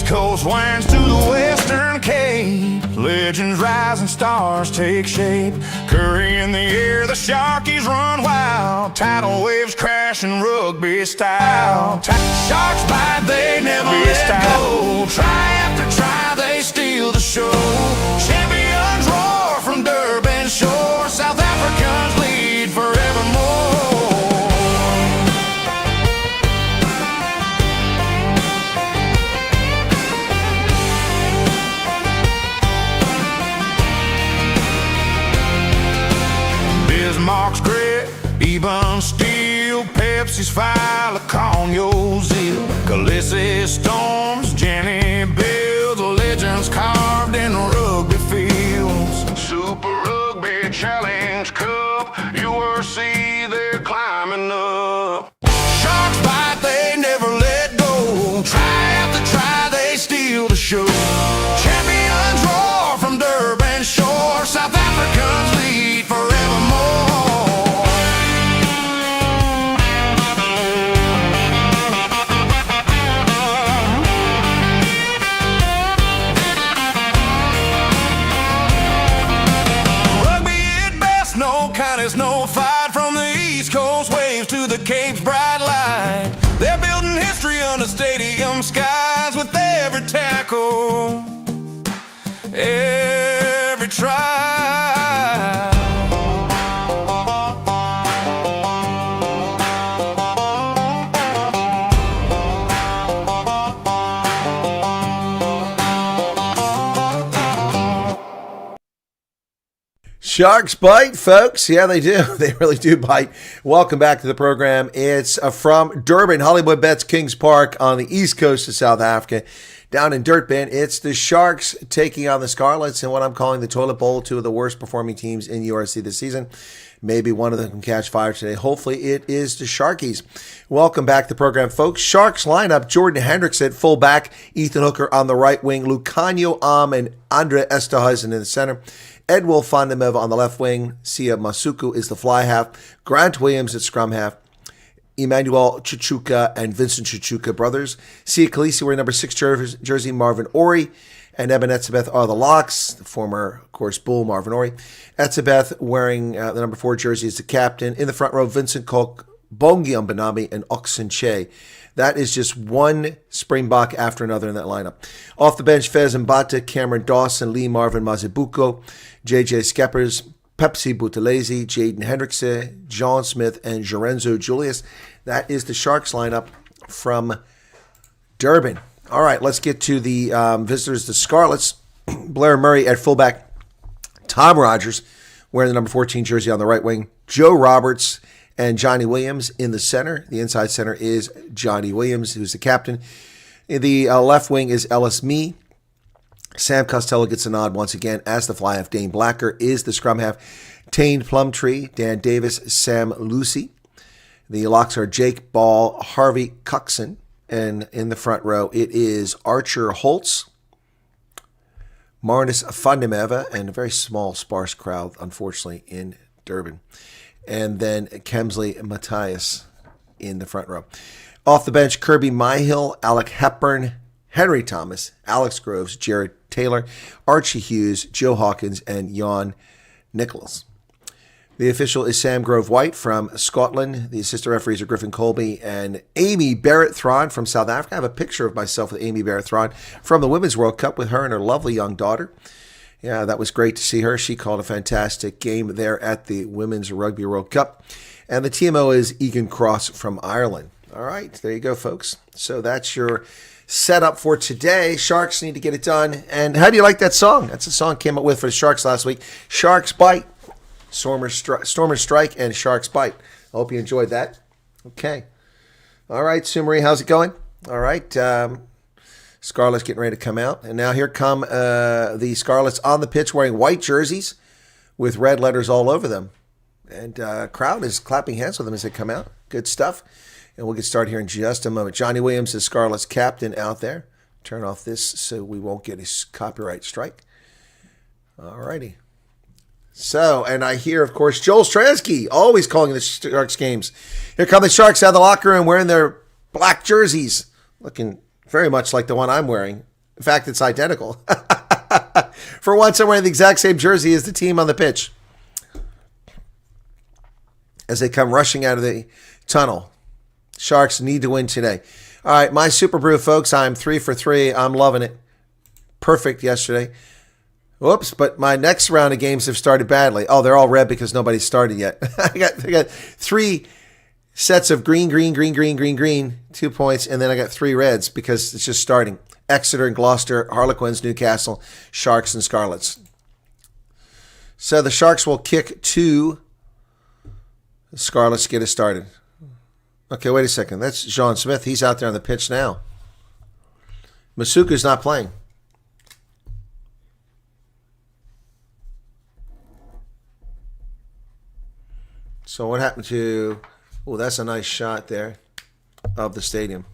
East Coast winds to the Western Cape. Legends rise and stars take shape. Curry in the air, the Sharkies run wild. Tidal waves crashing rugby style. Sharks bite, they never let go. Try after try, they steal the show. Champions roar from Durban shore. South Africans lead forevermore. Bismarck's grit, even steel, Pepsi's fire, Laconio's zeal, Callis's storms, Jenny builds, legends carved in rugby fields. Super Rugby Challenge Cup, URC, they're climbing up. Sharks bite, they never let go. Try after try, they steal the show. Champions roar from Durban shore. South Africans lead forevermore. There's no fight from the East Coast waves to the Cape's bright light. They're building history under stadium skies with every tackle, every try. Sharks bite, folks. Yeah, they do. They really do bite. Welcome back to the program. It's from Durban, Hollywood Bets, Kings Park on the east coast of South Africa. Down in Durban, it's the Sharks taking on the Scarlets in what I'm calling the toilet bowl, two of the worst performing teams in URC this season. Maybe one of them can catch fire today. Hopefully it is the Sharkies. Welcome back to the program, folks. Sharks lineup, Jordan Hendricks at fullback, Ethan Hooker on the right wing, Lucanio Am and Andre Esterhuizen in the center. Ed Wolf Fondemeva on the left wing. Sia Masuku is the fly half. Grant Williams at scrum half. Emmanuel Chichuka and Vincent Chichuka brothers. Sia Khaleesi wearing number 6 jersey. Marvin Ori and Eben Etzebeth are the locks. The former, of course, Bull Marvin Ori. Etzebeth wearing the number 4 jersey is the captain. In the front row, Vincent Koch, Bongi Mbanami, and Oxen Che. That is just one Springbok after another in that lineup. Off the bench, Fez Mbata, Cameron Dawson, Lee Marvin Mazibuko, JJ Skeppers, Pepsi Buthelezi, Jaden Hendrickse, John Smith, and Jorenzo Julius. That is the Sharks lineup from Durban. All right, let's get to the visitors, the Scarlets. Blair Murray at fullback, Tom Rogers wearing the number 14 jersey on the right wing, Joe Roberts and Johnny Williams in the center. The inside center is Johnny Williams, who's the captain. In the left wing is Ellis Mee. Sam Costello gets a nod once again as the fly half. Dane Blacker is the scrum half. Tane Plumtree, Dan Davis, Sam Lucy. The locks are Jake Ball, Harvey Cuxon. And in the front row, it is Archer Holtz, Marnus Fondemeva, and a very small, sparse crowd, unfortunately, in Durban. And then Kemsley Matthias in the front row. Off the bench, Kirby Myhill, Alec Hepburn, Henry Thomas, Alex Groves, Jared Taylor, Archie Hughes, Joe Hawkins, and Jan Nicholas. The official is Sam Grove White from Scotland. The assistant referees are Griffin Colby and Amy Barrett-Thron from South Africa. I have a picture of myself with Amy Barrett-Thron from the Women's World Cup with her and her lovely young daughter. Yeah, that was great to see her. She called a fantastic game there at the Women's Rugby World Cup. And the TMO is Egan Cross from Ireland. All right, there you go, folks. So that's your setup for today. Sharks need to get it done. And how do you like that song? That's a song I came up with for the Sharks last week. Sharks Bite. Stormers Strike and Sharks Bite. I hope you enjoyed that. Okay. All right, Sue Marie, how's it going? All right. Scarlets getting ready to come out. And now here come the Scarlets on the pitch wearing white jerseys with red letters all over them. And crowd is clapping hands with them as they come out. Good stuff. And we'll get started here in just a moment. Johnny Williams is Scarlets captain out there. Turn off this so we won't get a copyright strike. All righty. So, and I hear, of course, Joel Stransky always calling the Sharks games. Here come the Sharks out of the locker room wearing their black jerseys, looking very much like the one I'm wearing In fact, it's identical. For once, I'm wearing the exact same jersey as the team on the pitch as they come rushing out of the tunnel. Sharks need to win today. All right, my Super Brew, folks, I'm 3 for 3. I'm loving it. Perfect yesterday. Whoops, but my next round of games have started badly. Oh, they're all red because nobody's started yet. I got 3 sets of green, 2 points, and then I got 3 reds because it's just starting. Exeter and Gloucester, Harlequins, Newcastle, Sharks, and Scarlets. So the Sharks will kick 2. The Scarlets get it started. Okay, wait a second. That's John Smith. He's out there on the pitch now. Masuku's not playing. So what happened to... Oh, that's a nice shot there of the stadium.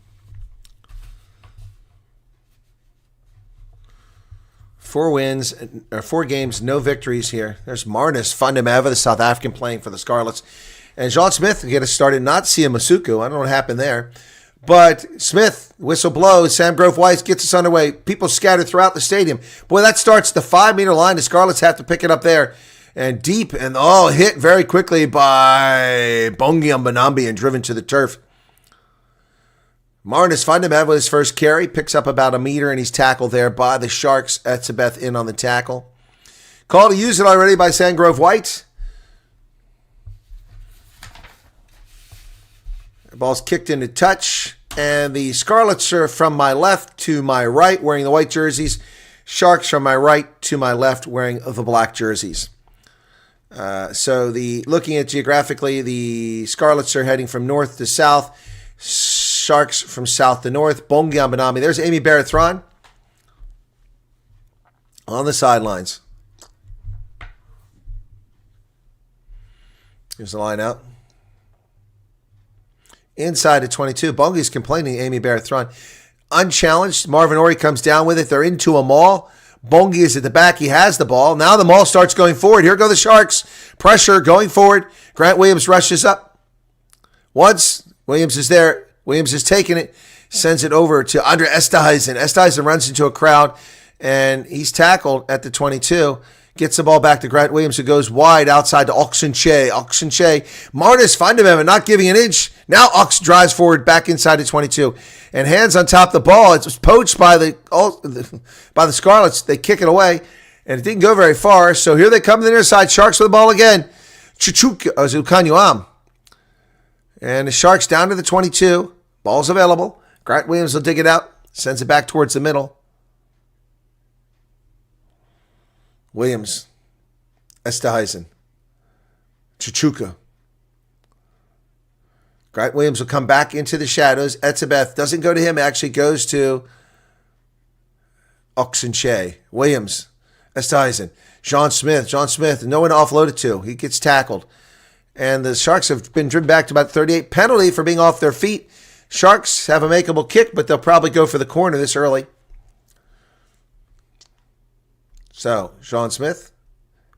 4 wins, or 4 games, no victories here. There's Marnus Fundameva, the South African, playing for the Scarlets. And John Smith get us started, not Sia Masuku. I don't know what happened there. But Smith, whistle blows. Sam Grove-Weiss gets us underway. People scattered throughout the stadium. Boy, that starts the 5-meter line. The Scarlets have to pick it up there. And deep, and hit very quickly by Bongi Mbanambi and driven to the turf. Marnus Fundameva with his first carry, picks up about a meter, and he's tackled there by the Sharks. Etzebeth in on the tackle. Call to use it already by Sam Grove-Weiss. The ball's kicked into touch, and the Scarlets are from my left to my right wearing the white jerseys. Sharks from my right to my left wearing the black jerseys. So looking at geographically, the Scarlets are heading from north to south. Sharks from south to north. Bongi Mbanambi. There's Amy Barrett-Thron on the sidelines. Here's the line out. Inside at 22. Bongi's complaining, Amy Barrett-Thron. Unchallenged. Marvin Orey comes down with it. They're into a maul. Bongi is at the back. He has the ball. Now the maul starts going forward. Here go the Sharks. Pressure going forward. Grant Williams rushes up. Once Williams is there. Williams is taking it. Sends it over to Andre Esterhuizen. Esterhuizen runs into a crowd, and he's tackled at the 22. Gets the ball back to Grant Williams, who goes wide outside to Oxenche. Marnus Fundameva not giving an inch. Now Ox drives forward back inside the 22. And hands on top of the ball. It was poached by the Scarlets. They kick it away. And it didn't go very far. So here they come to the near side. Sharks with the ball again. Zukanyuam. And the Sharks down to the 22. Ball's available. Grant Williams will dig it out. Sends it back towards the middle. Williams, Esterhuizen, Chuchuka. Grant Williams will come back into the shadows. Etzebeth doesn't go to him, actually goes to Oxenche. Williams, Esterhuizen, John Smith, no one to offload it to. He gets tackled. And the Sharks have been driven back to about 38. Penalty for being off their feet. Sharks have a makeable kick, but they'll probably go for the corner this early. So, John Smith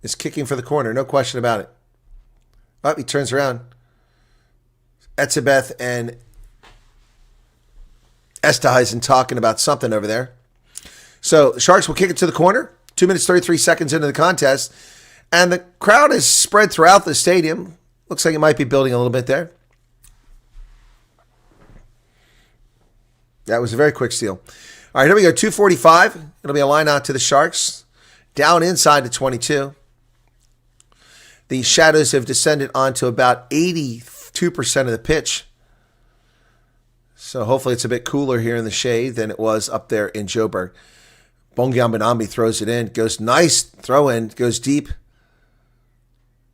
is kicking for the corner, no question about it. Oh, he turns around. Etzebeth and Esterhuizen talking about something over there. So, the Sharks will kick it to the corner. 2 minutes, 33 seconds into the contest. And the crowd is spread throughout the stadium. Looks like it might be building a little bit there. That was a very quick steal. All right, here we go. 2:45. It'll be a line out to the Sharks. Down inside the 22. The Shadows have descended onto about 82% of the pitch. So hopefully it's a bit cooler here in the shade than it was up there in Joburg. Bongi Mbanambi throws it in. Goes nice throw in. Goes deep.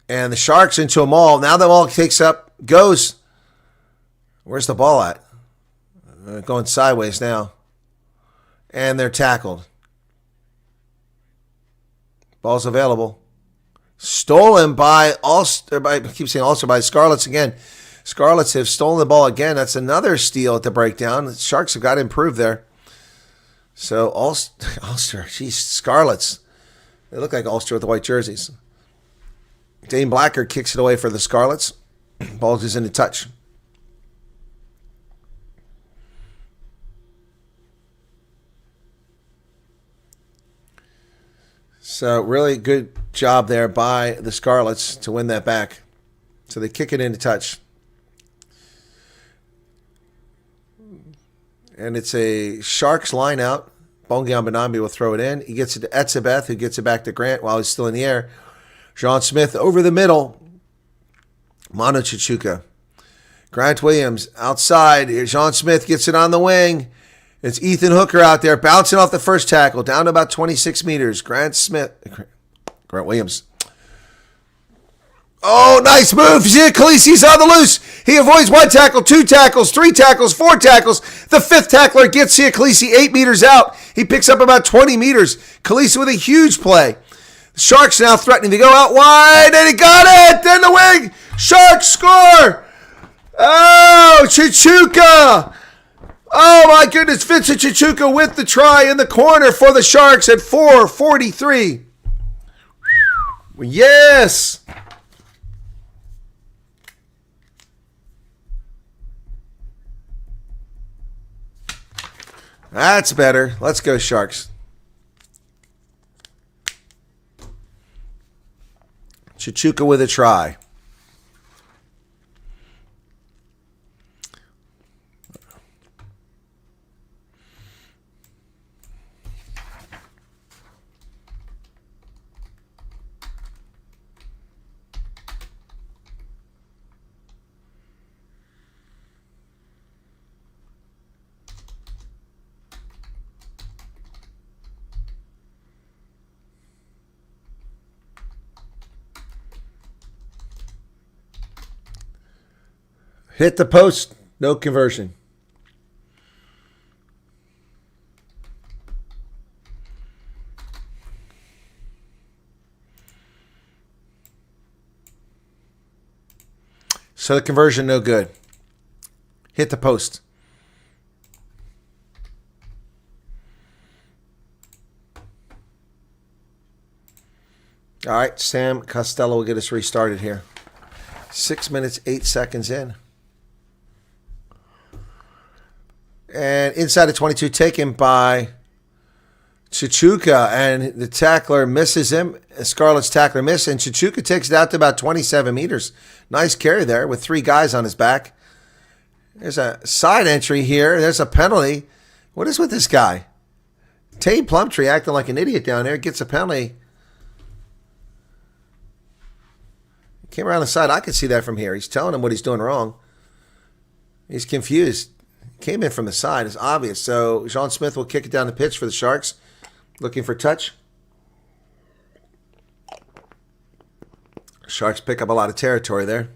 And the Sharks into a maul. Now the maul takes up. Goes. Where's the ball at? Going sideways now. And they're tackled. Ball's available. Stolen by Ulster. I keep saying Ulster, by Scarlets again. Scarlets have stolen the ball again. That's another steal at the breakdown. The Sharks have got to improve there. So Ulster, geez, Scarlets. They look like Ulster with the white jerseys. Dane Blacker kicks it away for the Scarlets. Ball is into touch. So really good job there by the Scarlets to win that back. So they kick it into touch. And it's a Sharks line out. Bongiambanambi will throw it in. He gets it to Etzebeth, who gets it back to Grant while he's still in the air. Jean Smith over the middle. Manu Chichuka. Grant Williams outside. Jean Smith gets it on the wing. It's Ethan Hooker out there bouncing off the first tackle down to about 26 meters. Grant Williams. Oh, nice move. Zia Khaleesi's on the loose. He avoids 1 tackle, 2 tackles, 3 tackles, 4 tackles. The 5th tackler gets Zia Khaleesi 8 meters out. He picks up about 20 meters. Khaleesi with a huge play. The Sharks now threatening to go out wide, and he got it. Then the wing. Sharks score. Oh, Chichuka. Oh, my goodness. Vincent Chichuka with the try in the corner for the Sharks at 4:43. Yes. That's better. Let's go, Sharks. Chichuka with a try. Hit the post. No conversion. So the conversion, no good. Hit the post. All right, Sam Costello will get us restarted here. 6 minutes, 8 seconds in. And inside the 22, taken by Chichuka, and the tackler misses him. Scarlet's tackler missed, and Chichuka takes it out to about 27 meters. Nice carry there with 3 guys on his back. There's a side entry here. There's a penalty. What is with this guy? Tane Plumtree acting like an idiot down there. Gets a penalty. Came around the side. I could see that from here. He's telling him what he's doing wrong. He's confused. Came in from the side. It's obvious. So Jean Smith will kick it down the pitch for the Sharks. Looking for touch. Sharks pick up a lot of territory there.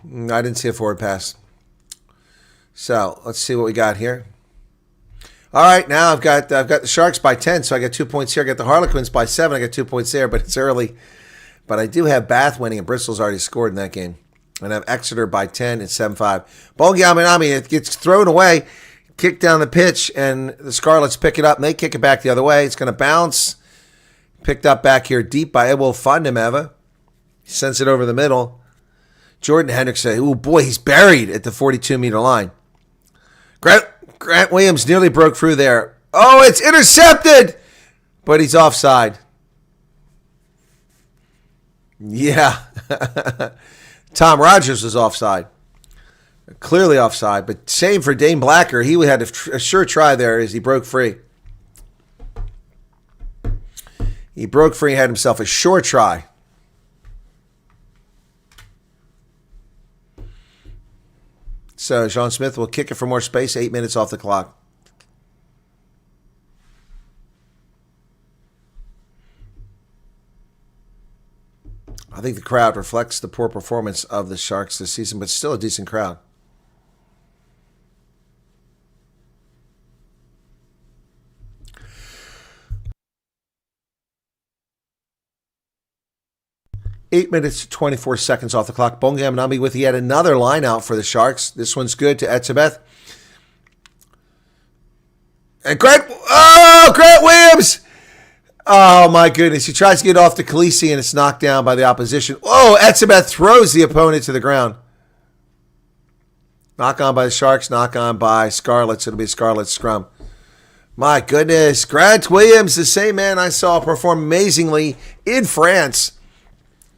I didn't see a forward pass. So let's see what we got here. All right, now I've got the Sharks by 10, so I got 2 points here. I got the Harlequins by 7. I got 2 points there, but it's early. But I do have Bath winning, and Bristol's already scored in that game. And I have Exeter by 10 at 7-5. Bongiambanambi, it gets thrown away, kicked down the pitch, and the Scarlets pick it up, and they kick it back the other way. It's going to bounce. Picked up back here deep by Ewell Fundameva. He sends it over the middle. Jordan Hendrickson, oh boy, he's buried at the 42-meter line. Grant Williams nearly broke through there. Oh, it's intercepted! But he's offside. Yeah. Tom Rogers was offside. Clearly offside, but same for Dane Blacker. He had a sure try there as he broke free. He broke free, had himself a sure try. So Jean Smith will kick it for more space. 8 minutes off the clock. I think the crowd reflects the poor performance of the Sharks this season, but still a decent crowd. Eight minutes, 24 seconds off the clock. Bongiambanambi with yet another line out for the Sharks. This one's good to Etzebeth. And Grant Williams! Oh, my goodness. He tries to get off to Khaleesi, and it's knocked down by the opposition. Oh, Etzebeth throws the opponent to the ground. Knock on by the Sharks, knock on by Scarlets. It'll be a Scarlet scrum. My goodness. Grant Williams, the same man I saw perform amazingly in France,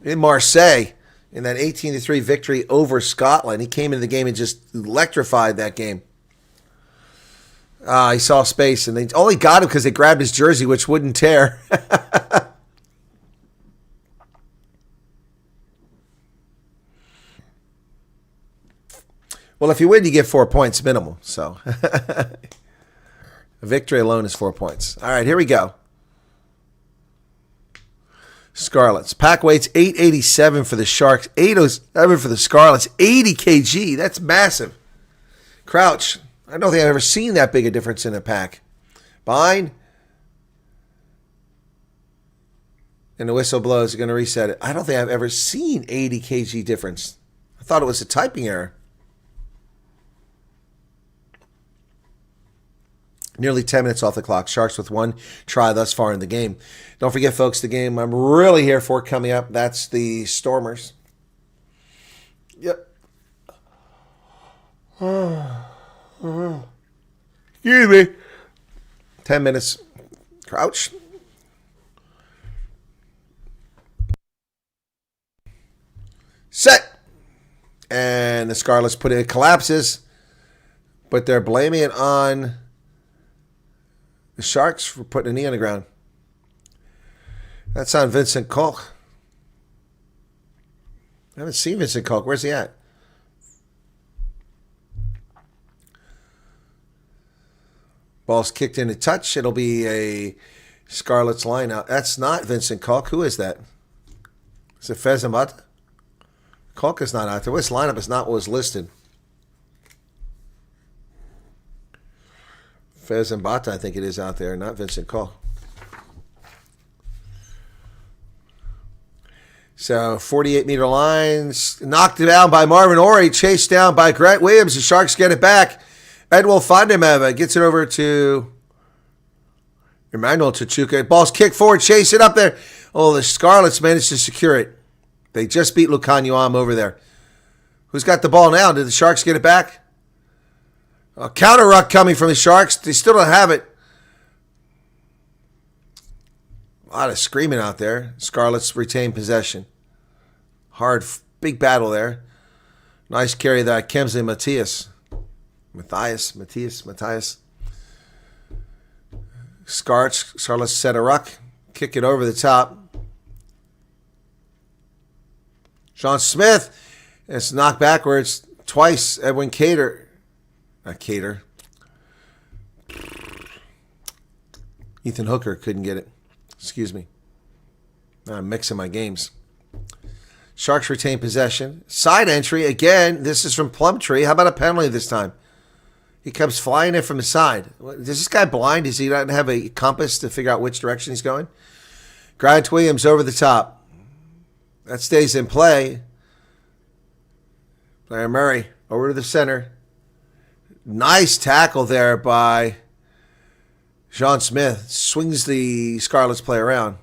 in Marseille, in that 18-3 victory over Scotland. He came into the game and just electrified that game. He saw space, and they only got him because they grabbed his jersey, which wouldn't tear. Well, if you win, you get 4 points minimum. So, a victory alone is 4 points. All right, here we go. Scarlets. Pack weight's 887 for the Sharks, 807 for the Scarlets, 80 kg. That's massive. Crouch. I don't think I've ever seen that big a difference in a pack. Bind. And the whistle blows. Going to reset it. I don't think I've ever seen 80 kg difference. I thought it was a typing error. Nearly 10 minutes off the clock. Sharks with one try thus far in the game. Don't forget, folks, the game I'm really here for coming up, that's the Stormers. Yep. Excuse me. 10 minutes. Crouch. Set. And the Scarlets put in collapses, but they're blaming it on the Sharks for putting a knee on the ground. That's on Vincent Koch. I haven't seen Vincent Koch. Where's he at? Ball's kicked in a touch. It'll be a Scarlets line out. That's not Vincent Koch. Who is that? Is it Fezamata? Koch is not out there. This lineup is not what was listed. Fez and Bata, I think it is out there, not Vincent Koch. So 48-meter lines, knocked down by Marvin Orey, chased down by Grant Williams. The Sharks get it back. Edwil Fandemeva gets it over to Emmanuel Tachuka. Ball's kicked forward, chase it up there. Oh, the Scarlets managed to secure it. They just beat Lukanyuam over there. Who's got the ball now? Did the Sharks get it back? A counter ruck coming from the Sharks. They still don't have it. A lot of screaming out there. Scarlets retain possession. Hard, big battle there. Nice carry there. Kemsley Matthias. Scarlets set a ruck. Kick it over the top. Sean Smith. It's knocked backwards twice. Edwin Cater. Not Cater. Ethan Hooker couldn't get it. Excuse me. I'm mixing my games. Sharks retain possession. Side entry again. This is from Plumtree. How about a penalty this time? He comes flying in from the side. Is this guy blind? Does he not have a compass to figure out which direction he's going? Grant Williams over the top. That stays in play. Blair Murray over to the center. Nice tackle there by Sean Smith. Swings the Scarlets play around.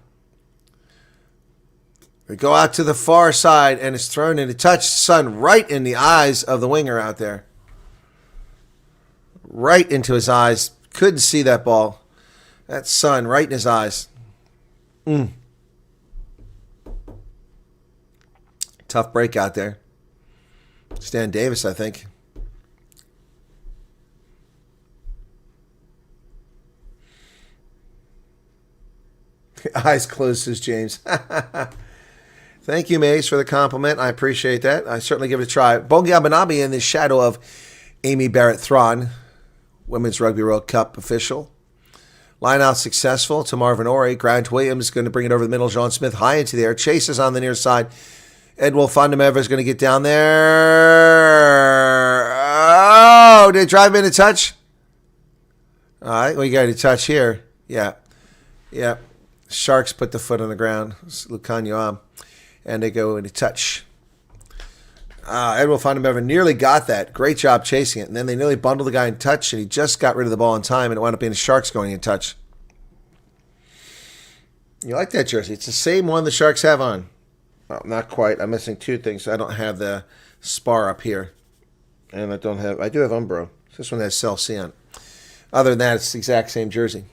They go out to the far side, and it's thrown in a touch. Sun right in the eyes of the winger out there. Right into his eyes. Couldn't see that ball. That sun right in his eyes. Tough break out there. Stan Davis, I think. Eyes closed, says James. Thank you, Mace, for the compliment. I appreciate that. I certainly give it a try. Bongi Abanabi in the shadow of Amy Barrett-Thron, Women's Rugby World Cup official. Line out successful to Marvin Orey. Grant Williams is going to bring it over the middle. John Smith high into the air. Chases on the near side. Edwil Fandemeva is going to get down there. Oh, did it drive in a touch? All right, we got a touch here. Yeah. Sharks put the foot on the ground. Lukanyuam. And they go in a touch. Edwil Fandemeva nearly got that. Great job chasing it. And then they nearly bundled the guy in touch, and he just got rid of the ball in time, and it wound up being the Sharks going in touch. You like that jersey? It's the same one the Sharks have on. Well, not quite. I'm missing two things. I don't have the spar up here. And I do have Umbro. This one has Cell C on. Other than that, it's the exact same jersey.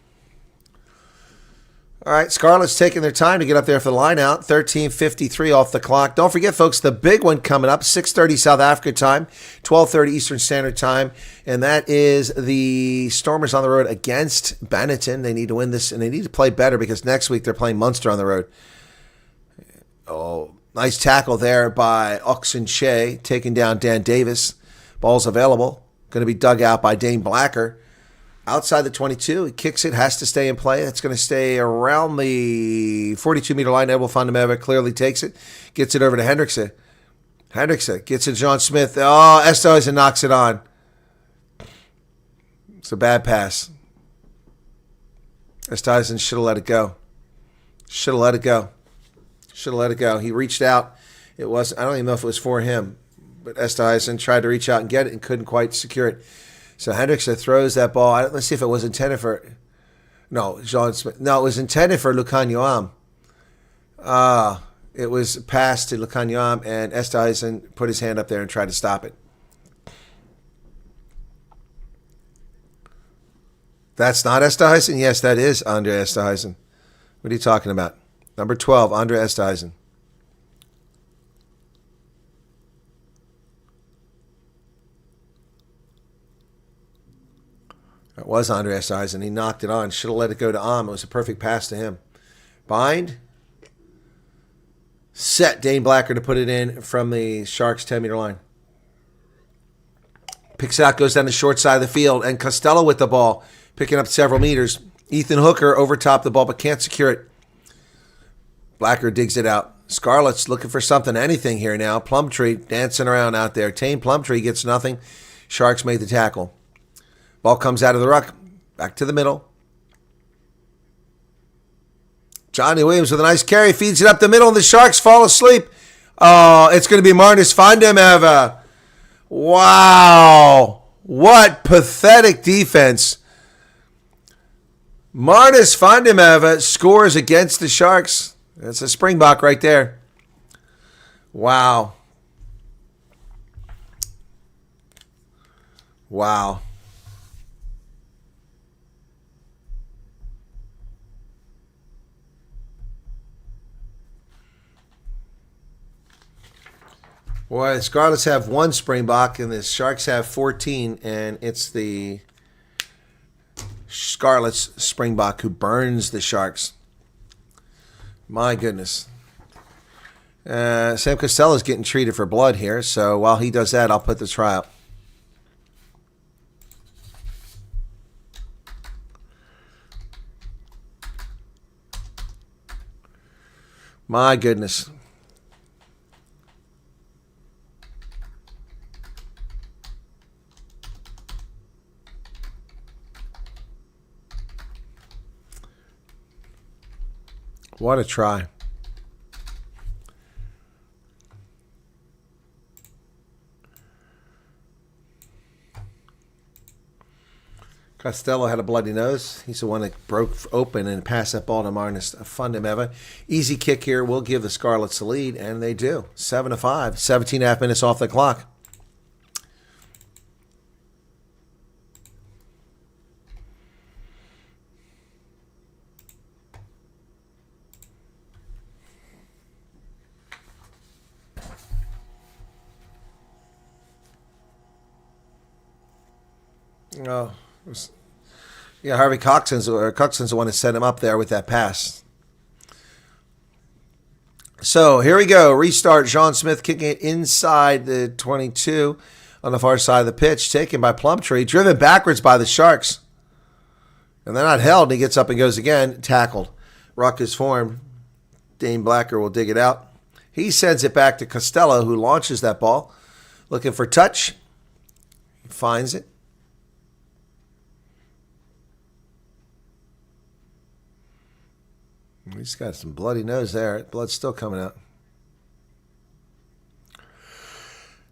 All right, Scarlets taking their time to get up there for the line out. 13:53 off the clock. Don't forget, folks, the big one coming up, 6:30 South Africa time, 12:30 Eastern Standard Time, and that is the Stormers on the road against Benetton. They need to win this, and they need to play better because next week they're playing Munster on the road. Oh, nice tackle there by Oxenche, taking down Dan Davis. Ball's available. Going to be dug out by Dane Blacker. Outside the 22, he kicks it, has to stay in play. It's going to stay around the 42-meter line. Neville Fundameva clearly takes it, gets it over to Hendrickson. Hendrickson gets it to John Smith. Oh, Esterhuizen knocks it on. It's a bad pass. Esterhuizen should have let it go. Should have let it go. Should have let it go. He reached out. It was, I don't even know if it was for him, but Esterhuizen tried to reach out and get it and couldn't quite secure it. So Hendrickson throws that ball. Let's see if it was intended for. No, John Smith. No, it was intended for Lukanyoam. It was passed to Lukanyoam, and Esterhuizen put his hand up there and tried to stop it. That's not Esterhuizen? Yes, that is Andre Esterhuizen. What are you talking about? Number 12, Andre Esterhuizen. It was Andre Esterhuizen. He knocked it on. Should have let it go to It was a perfect pass to him. Bind. Set Dane Blacker to put it in from the Sharks' 10-meter line. Picks out, goes down the short side of the field, and Costello with the ball, picking up several meters. Ethan Hooker overtopped the ball but can't secure it. Blacker digs it out. Scarlets looking for something, anything here now. Plumtree dancing around out there. Tane Plumtree gets nothing. Sharks made the tackle. Ball comes out of the ruck. Back to the middle. Johnny Williams with a nice carry. Feeds it up the middle, and the Sharks fall asleep. Oh, it's going to be Marnus Vandemeva. Wow. What pathetic defense. Marnus Vandemeva scores against the Sharks. That's a Springbok right there. Wow. Wow. Boy, the Scarlets have one Springbok and the Sharks have 14, and it's the Scarlets Springbok who burns the Sharks. My goodness. Sam Costello's getting treated for blood here, so while he does that, I'll put the try up. My goodness. What a try. Costello had a bloody nose. He's the one that broke open and passed that ball to Marnus Vandemeva. Easy kick here will give the Scarlets the lead, and they do. 7-5, 17 and a half minutes off the clock. Oh, yeah, Harvey Coxon's the one that set him up there with that pass. So here we go. Restart. John Smith kicking it inside the 22 on the far side of the pitch. Taken by Plumtree. Driven backwards by the Sharks. And they're not held. He gets up and goes again. Tackled. Ruck is formed. Dane Blacker will dig it out. He sends it back to Costello, who launches that ball. Looking for touch. He finds it. He's got some bloody nose there. Blood's still coming out.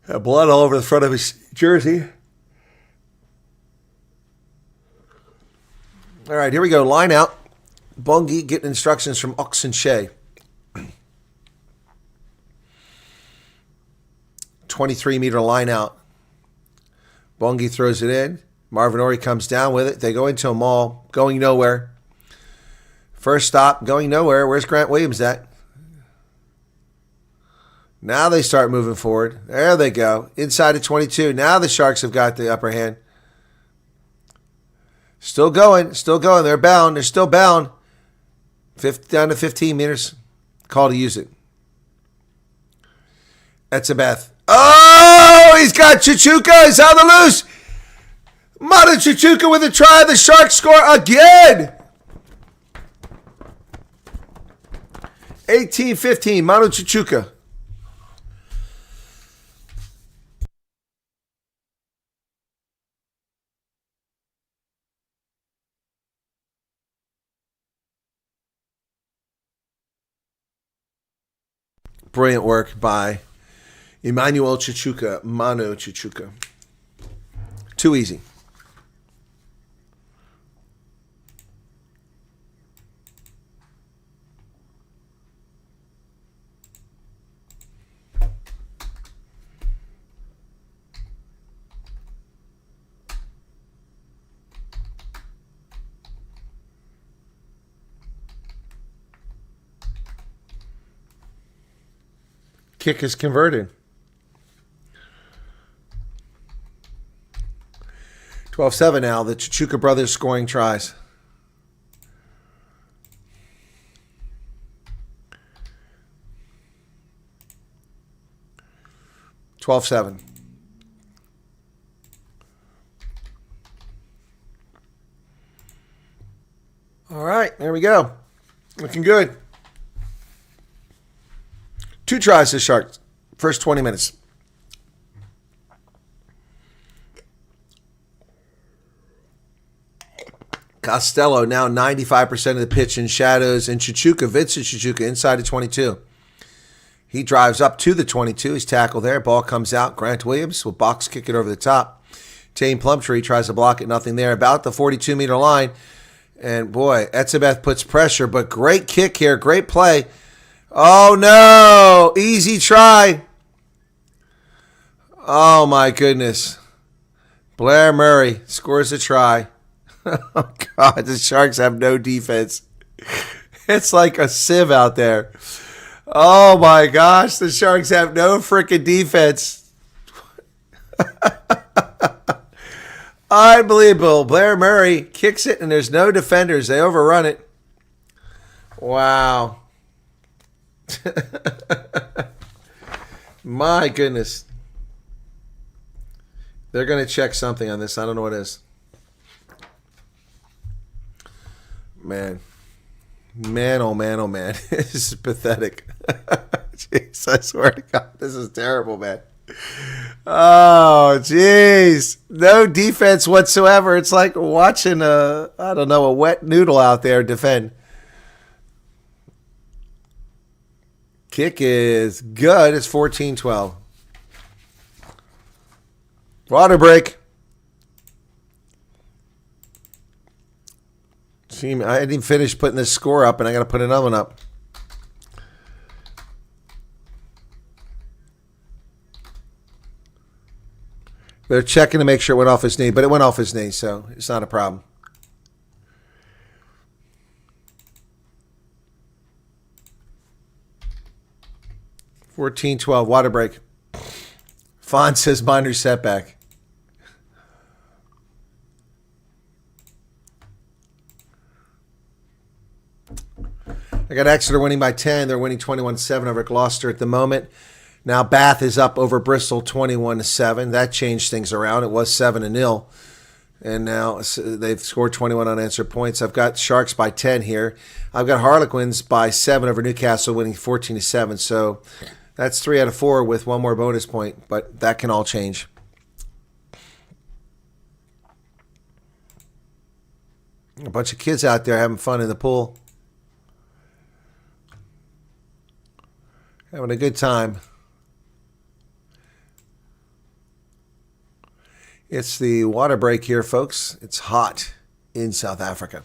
Got blood all over the front of his jersey. All right, here we go. Line out. Bungie getting instructions from Oxenche. 23-meter line out. Bungie throws it in. Marvin Ory comes down with it. They go into a maul, going nowhere. First stop, going nowhere. Where's Grant Williams at? Now they start moving forward. There they go. Inside of 22. Now the Sharks have got the upper hand. Still going. Still going. They're bound. They're still bound. Down to 15 meters. Call to use it. That's a Beth. Oh, he's got Chichuka. He's on the loose. Manu Chichuka with a try. The Sharks score again. 18-15. Manu Chichuka. Brilliant work by Emmanuel Chichuka, Manu Chichuka. Too easy. Kick is converted. 12-7 now. The Chichuka brothers scoring tries. $12-7. All right, there we go. Looking good. 2 tries to Sharks. First 20 minutes. Costello now 95% of the pitch in shadows. And Chichuka, Vincent Chichuka, inside of 22. He drives up to the 22. He's tackled there. Ball comes out. Grant Williams will box kick it over the top. Tane Plumtree tries to block it. Nothing there. About the 42-meter line. And boy, Etzebeth puts pressure. But great kick here. Great play. Oh, no. Easy try. Oh, my goodness. Blair Murray scores a try. Oh, God. The Sharks have no defense. It's like a sieve out there. Oh, my gosh. The Sharks have no freaking defense. Unbelievable. Blair Murray kicks it, and there's no defenders. They overrun it. Wow. My goodness. They're going to check something on this. I don't know what it is. Man. Man, oh man, oh man. This is pathetic. Jeez, I swear to God, this is terrible, man. Oh, jeez. No defense whatsoever. It's like watching a wet noodle out there defend. Kick is good. It's 14-12. Water break. See, I didn't finish putting this score up, and I got to put another one up. They're checking to make sure it went off his knee, but it went off his knee, so it's not a problem. $14-12, water break. Fawn says minor setback. I got Exeter winning by 10. They're winning 21-7 over Gloucester at the moment. Now Bath is up over Bristol 21-7. That changed things around. It was 7-0. And now they've scored 21 unanswered points. I've got Sharks by 10 here. I've got Harlequins by 7 over Newcastle winning 14-7. So that's 3 out of 4 with one more bonus point. But that can all change. A bunch of kids out there having fun in the pool. Having a good time. It's the water break here, folks. It's hot in South Africa.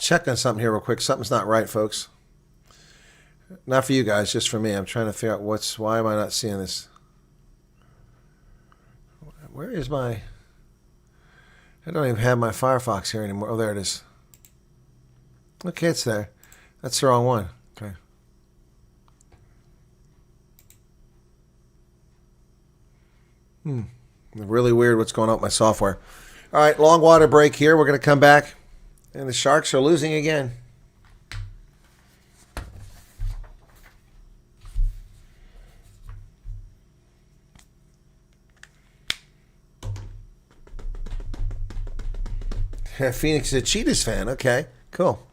check on something here real quick. Something's not right, folks. Not for you guys, just for me. I'm trying to figure out why am I not seeing this? Where is my... I don't even have my Firefox here anymore. Oh, there it is. Okay, it's there. That's the wrong one. Okay. Really weird what's going on with my software. All right, long water break here. We're going to come back. And the Sharks are losing again. Phoenix is a Cheetahs fan. Okay, cool.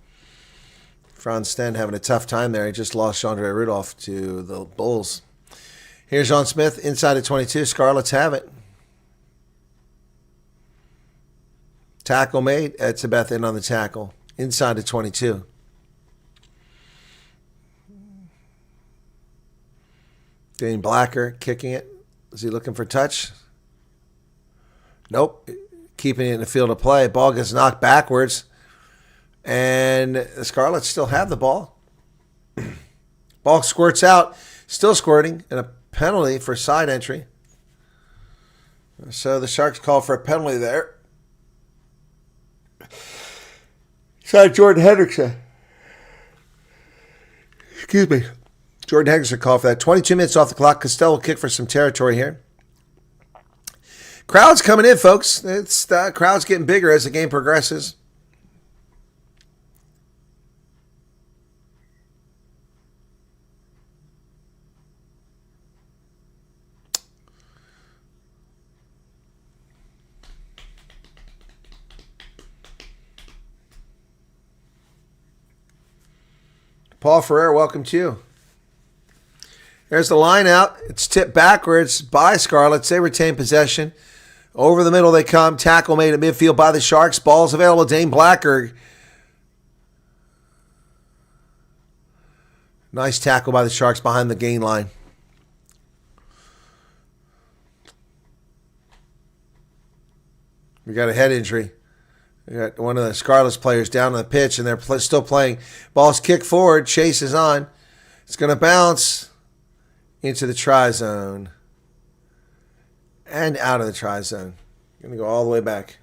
Franz Sten having a tough time there. He just lost Andre Rudolph to the Bulls. Here's John Smith inside at 22. Scarlets have it. Tackle made. Etzebeth in on the tackle. Inside at 22. Dane Blacker kicking it. Is he looking for touch? Nope. Keeping it in the field of play. Ball gets knocked backwards. And the Scarlets still have the ball. Ball squirts out. Still squirting. And a penalty for side entry. So the Sharks call for a penalty there. Side Jordan Hendrickson. Excuse me. Jordan Hendrickson called for that. 22 minutes off the clock. Costello will kick for some territory here. Crowd's coming in, folks. It's the crowd's getting bigger as the game progresses. Paul Ferrer, welcome to you. There's the line out. It's tipped backwards by Scarlets. They retain possession. Over the middle they come. Tackle made at midfield by the Sharks. Ball's available. Dane Blacker. Nice tackle by the Sharks behind the gain line. We got a head injury. We got one of the Scarlets players down on the pitch, and they're still playing. Ball's kicked forward. Chase is on. It's going to bounce into the try zone and out of the try zone. Going to go all the way back.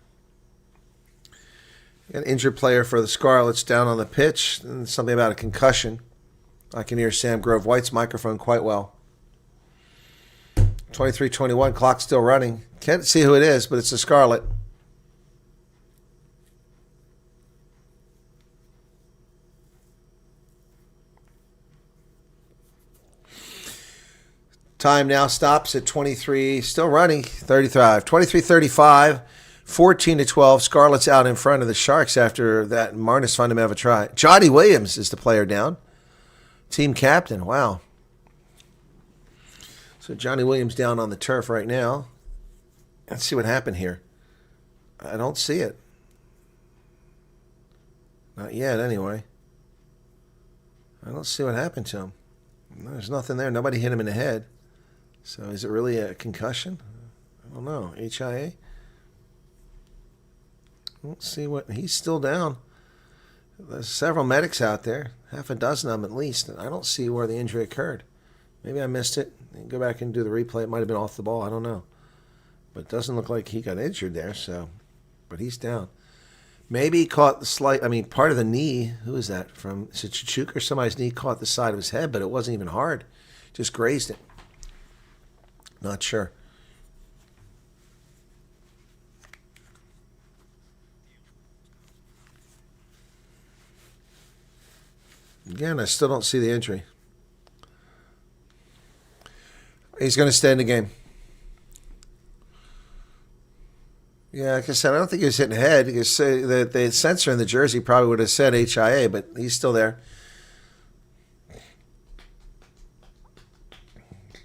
Got an injured player for the Scarlets down on the pitch. And something about a concussion. I can hear Sam Grove White's microphone quite well. 23-21, clock still running. Can't see who it is, but it's the Scarlet. Time now stops at 23, still running, 35. 23-35, 14-12. Scarlets out in front of the Sharks after that Marnus fundamental try. Johnny Williams is the player down. Team captain, wow. So Johnny Williams down on the turf right now. Let's see what happened here. I don't see it. Not yet, anyway. I don't see what happened to him. There's nothing there. Nobody hit him in the head. So is it really a concussion? I don't know. HIA? I don't see what... He's still down. There's several medics out there. Half a dozen of them at least. I don't see where the injury occurred. Maybe I missed it. Go back and do the replay. It might have been off the ball. I don't know. But it doesn't look like he got injured there. So, but he's down. Maybe he caught the slight... part of the knee. Who is that? From Chichuk or somebody's knee caught the side of his head, but it wasn't even hard. Just grazed it. Not sure. Again, I still don't see the injury. He's going to stay in the game. Yeah, like I said, I don't think he was hitting the head. Because the sensor in the jersey probably would have said HIA, but he's still there.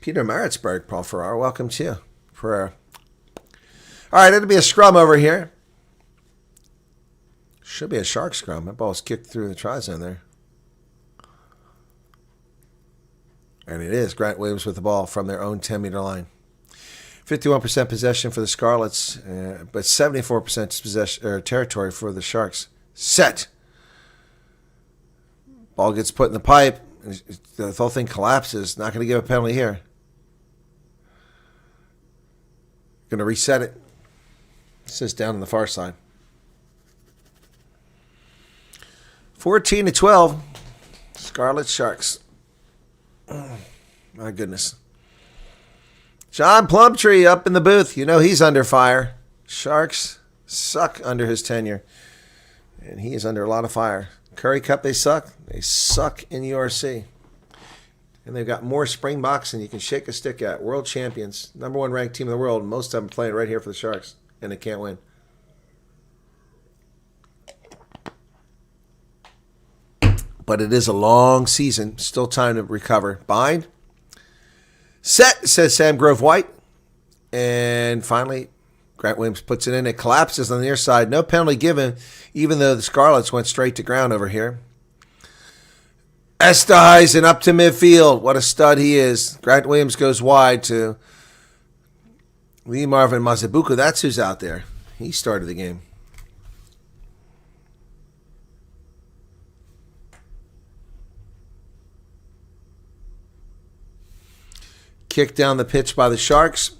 Peter Maritzburg, Paul Ferrar, welcome to you, Ferrar. All right, it'll be a scrum over here. Should be a Shark scrum. That ball's kicked through the try zone there. And it is. Grant Williams with the ball from their own 10-meter line. 51% possession for the Scarlets, but 74% possession territory for the Sharks. Set. Ball gets put in the pipe. The whole thing collapses. Not going to give a penalty here. Going to reset it. It says down on the far side. 14-12. Scarlets Sharks. Oh, my goodness. John Plumtree up in the booth. You know he's under fire. Sharks suck under his tenure. And he is under a lot of fire. Curry Cup, they suck. They suck in URC. And they've got more Springboks than you can shake a stick at. World champions. Number 1 ranked team in the world. Most of them playing right here for the Sharks. And they can't win. But it is a long season. Still time to recover. Bind. Set, says Sam Grove White. And finally, Grant Williams puts it in. It collapses on the near side. No penalty given, even though the Scarlets went straight to ground over here. Esterhuizen up to midfield. What a stud he is. Grant Williams goes wide to Lee Marvin Mazabuku. That's who's out there. He started the game. Kick down the pitch by the Sharks.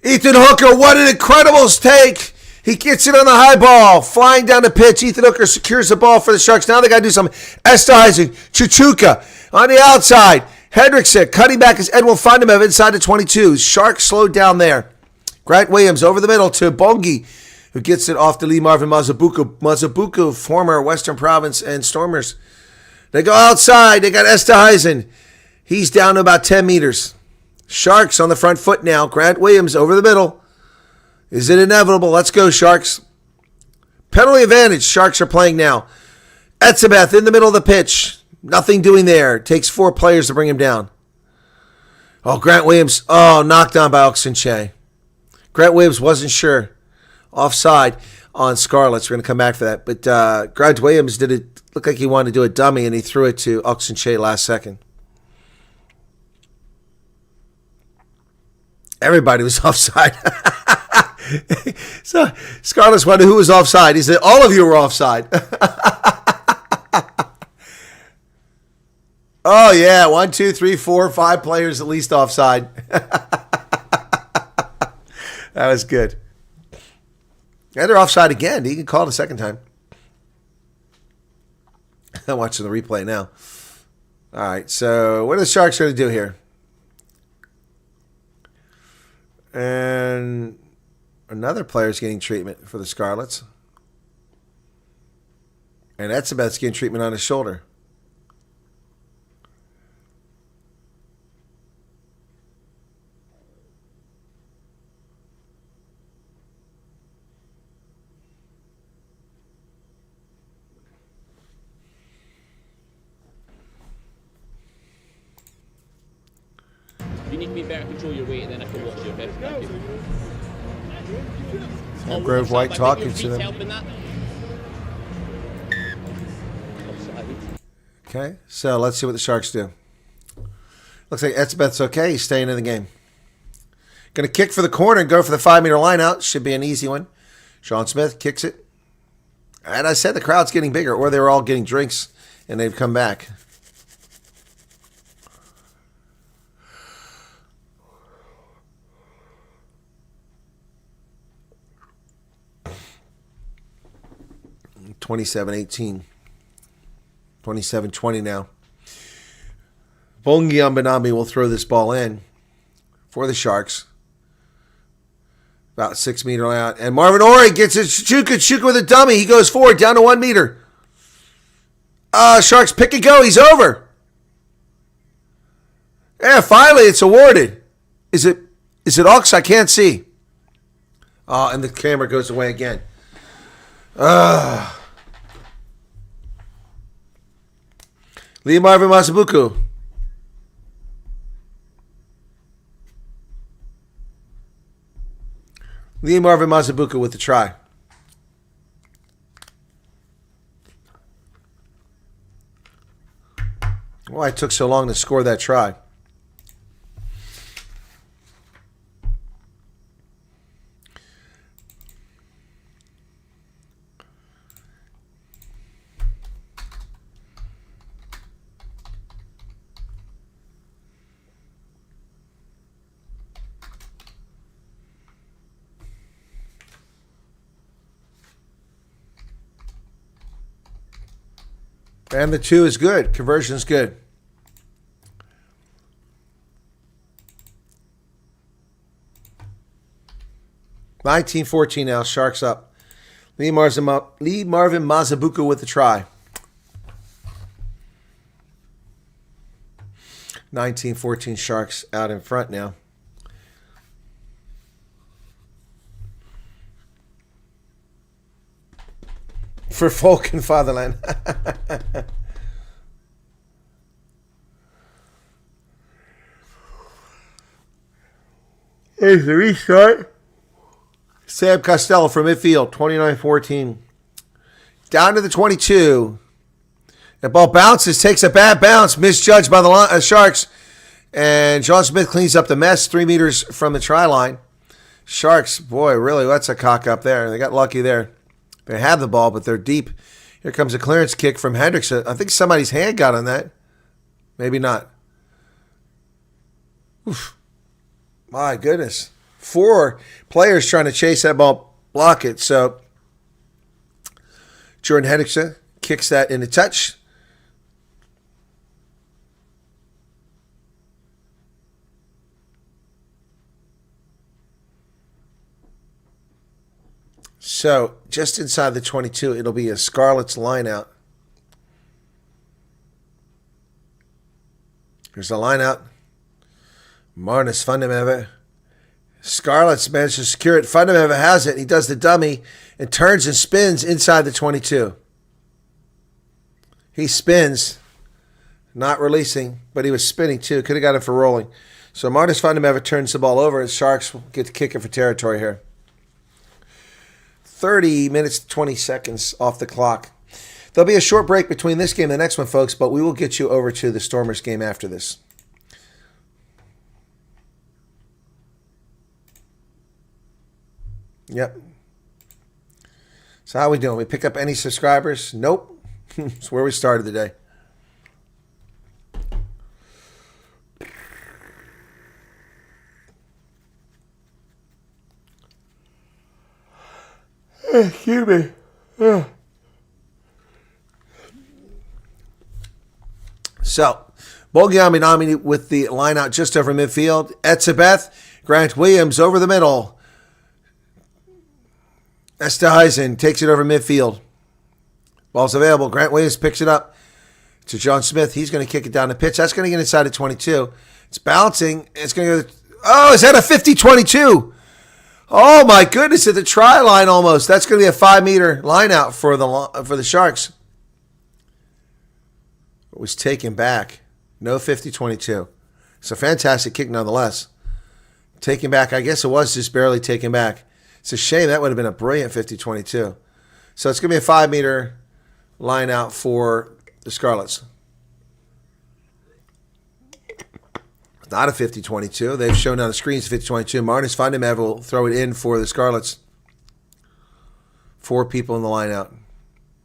Ethan Hooker, what an incredible take. He gets it on the high ball. Flying down the pitch. Ethan Hooker secures the ball for the Sharks. Now they got to do something. Esterhuizen, Chuchuka on the outside. Hendrickson cutting back as Edwin Fundamental inside the 22. Sharks slowed down there. Grant Williams over the middle to Bongi, who gets it off to Lee Marvin Mazabuku. Mazabuku, former Western Province and Stormers. They go outside. They got Esterhuizen. He's down to about 10 meters. Sharks on the front foot now. Grant Williams over the middle. Is it inevitable? Let's go, Sharks. Penalty advantage. Sharks are playing now. Etzebeth in the middle of the pitch. Nothing doing there. Takes 4 players to bring him down. Oh, Grant Williams. Oh, knocked down by Oxenche. Grant Williams wasn't sure. Offside on Scarlets. We're going to come back for that. But Grant Williams did it. Looked like he wanted to do a dummy, and he threw it to Oxenche last second. Everybody was offside. So Scarlets wondered who was offside. He said, all of you were offside. Oh, yeah. 1, 2, 3, 4, 5 players at least offside. That was good. And they're offside again. He can call it a second time. I'm watching the replay now. All right. So what are the Sharks going to do here? And another player's getting treatment for the Scarlets. And Etzebeth's getting treatment on his shoulder. You need to be better control your weight, and then I can watch you. Okay? Thank you. Sam Grove White talking to them. Okay, so let's see what the Sharks do. Looks like Etzebeth's okay. He's staying in the game. Going to kick for the corner and go for the 5-meter line out. Should be an easy one. Sean Smith kicks it. And I said the crowd's getting bigger, or they were all getting drinks, and they've come back. (27-18). 27-20 now. Bongi Ambanambi will throw this ball in for the Sharks. About 6-meter out. And Marvin Ori gets it. Chuka with a dummy. He goes forward down to 1 meter. Sharks pick and go. He's over. Yeah, finally it's awarded. Is it Ox? I can't see. And the camera goes away again. Lee Marvin Masabuku. Lee Marvin Masabuku with the try. Why it took so long to score that try? And the 2 is good. Conversion's good. $19-14 now. Sharks up. Lee Marvin Mazabuka with the try. 19-14 Sharks out in front now. For folk and fatherland. Here's the restart. Sam Costello from midfield, 29-14. Down to the 22. The ball bounces, takes a bad bounce, misjudged by the Sharks. And John Smith cleans up the mess 3 meters from the try line. Sharks, boy, really, that's a cock up there. They got lucky there. They have the ball, but they're deep. Here comes a clearance kick from Hendrickson. I think somebody's hand got on that. Maybe not. Oof. My goodness. 4 players trying to chase that ball, block it. So Jordan Hendrickson kicks that into touch. So just inside the 22, it'll be a Scarlets line out. Here's the line out. Marnus Fundamental. Scarlets managed to secure it. Fundamental has it. He does the dummy and turns and spins inside the 22. He spins, not releasing, but he was spinning too. Could have got it for rolling. So Marnus Fundamental turns the ball over, and Sharks will get to kick it for territory here. 30 minutes, 20 seconds off the clock. There'll be a short break between this game and the next one, folks, but we will get you over to the Stormers game after this. Yep. So how we doing? We pick up any subscribers? Nope. That's where we started today. Excuse me. So, Bogiaminami with the line out just over midfield. Etzebeth, Grant Williams over the middle. Esterhuizen takes it over midfield. Ball's available. Grant Williams picks it up to John Smith. He's going to kick it down the pitch. That's going to get inside the 22. It's bouncing. It's going to go. Oh, is that a 50-22? Oh, my goodness, at the try line almost. That's going to be a 5-meter line out for the Sharks. It was taken back. No 50-22. It's a fantastic kick nonetheless. Taken back, I guess it was just barely taken back. It's a shame. That would have been a brilliant 50-22. So it's going to be a 5-meter line out for the Scarlets. Not a 50-22. They've shown on the screens 50-22. Marnus Fundamental will throw it in for the Scarlets. 4 people in the line out.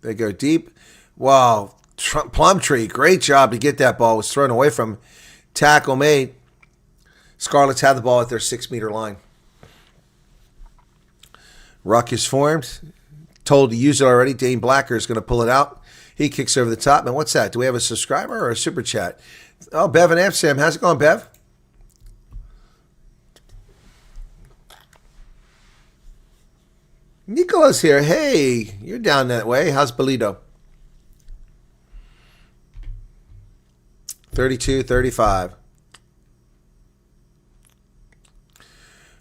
They go deep. Wow. Plumtree, great job to get that ball. Was thrown away from tackle made. Scarlets have the ball at their 6-meter line. Ruck is formed. Told to use it already. Dane Blacker is going to pull it out. He kicks over the top. And what's that? Do we have a subscriber or a super chat? Oh, Bev in Amsterdam. How's it going, Bev? Nicola's here. Hey, you're down that way. How's Bolito? 32-35. All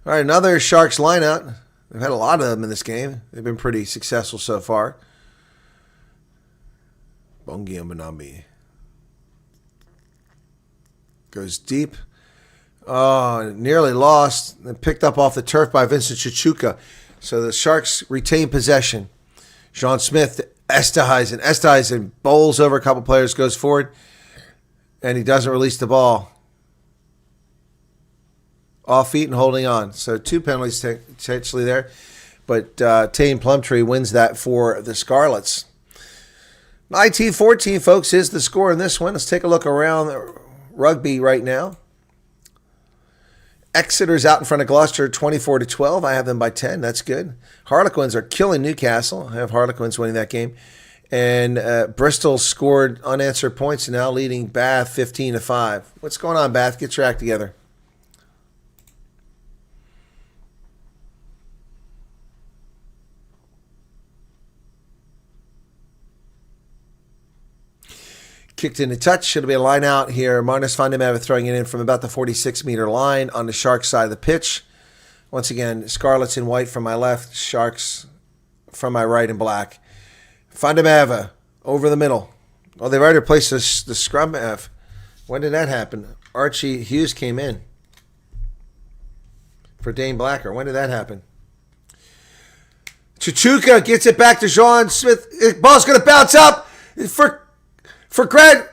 right, another Sharks lineout. They've had a lot of them in this game. They've been pretty successful so far. Bongi Mbanambi goes deep. Oh, nearly lost. And picked up off the turf by Vincent Chichuka. So the Sharks retain possession. John Smith, Esterhuizen. Esterhuizen bowls over a couple players, goes forward, and he doesn't release the ball. Off feet and holding on. So 2 penalties potentially there. But Tane Plumtree wins that for the Scarlets. 19-14, folks, is the score in this one. Let's take a look around rugby right now. Exeter's out in front of Gloucester 24-12. I have them by 10. That's good. Harlequins are killing Newcastle. I have Harlequins winning that game. And Bristol scored unanswered points, now leading Bath 15-5. What's going on, Bath? Get your act together. Kicked in a touch. It'll be a line out here. Marnus van der Merwe throwing it in from about the 46-meter line on the Sharks side of the pitch. Once again, Scarlets in white from my left, Sharks from my right in black. Van der Merwe over the middle. Oh, they've already replaced the scrum half. When did that happen? Archie Hughes came in for Dane Blacker. When did that happen? Chuchuka gets it back to Sean Smith. Ball's going to bounce up for Grant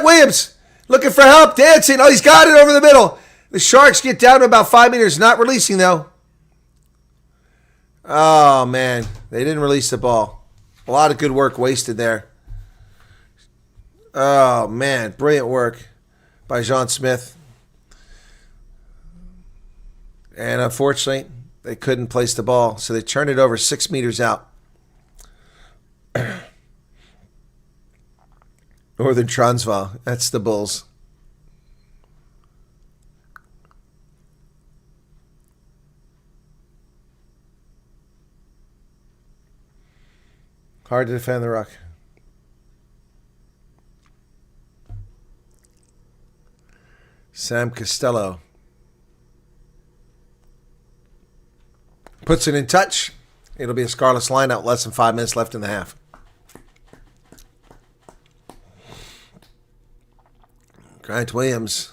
Williams. Looking for help, dancing. Oh, he's got it over the middle. The Sharks get down to about 5 meters, not releasing though. Oh, man. They didn't release the ball. A lot of good work wasted there. Oh, man. Brilliant work by Sean Smith. And unfortunately, they couldn't place the ball, so they turned it over 6 meters out. Northern Transvaal. That's the Bulls. Hard to defend the ruck. Sam Costello puts it in touch. It'll be a Scarlets lineout. Less than 5 minutes left in the half. Grant Williams.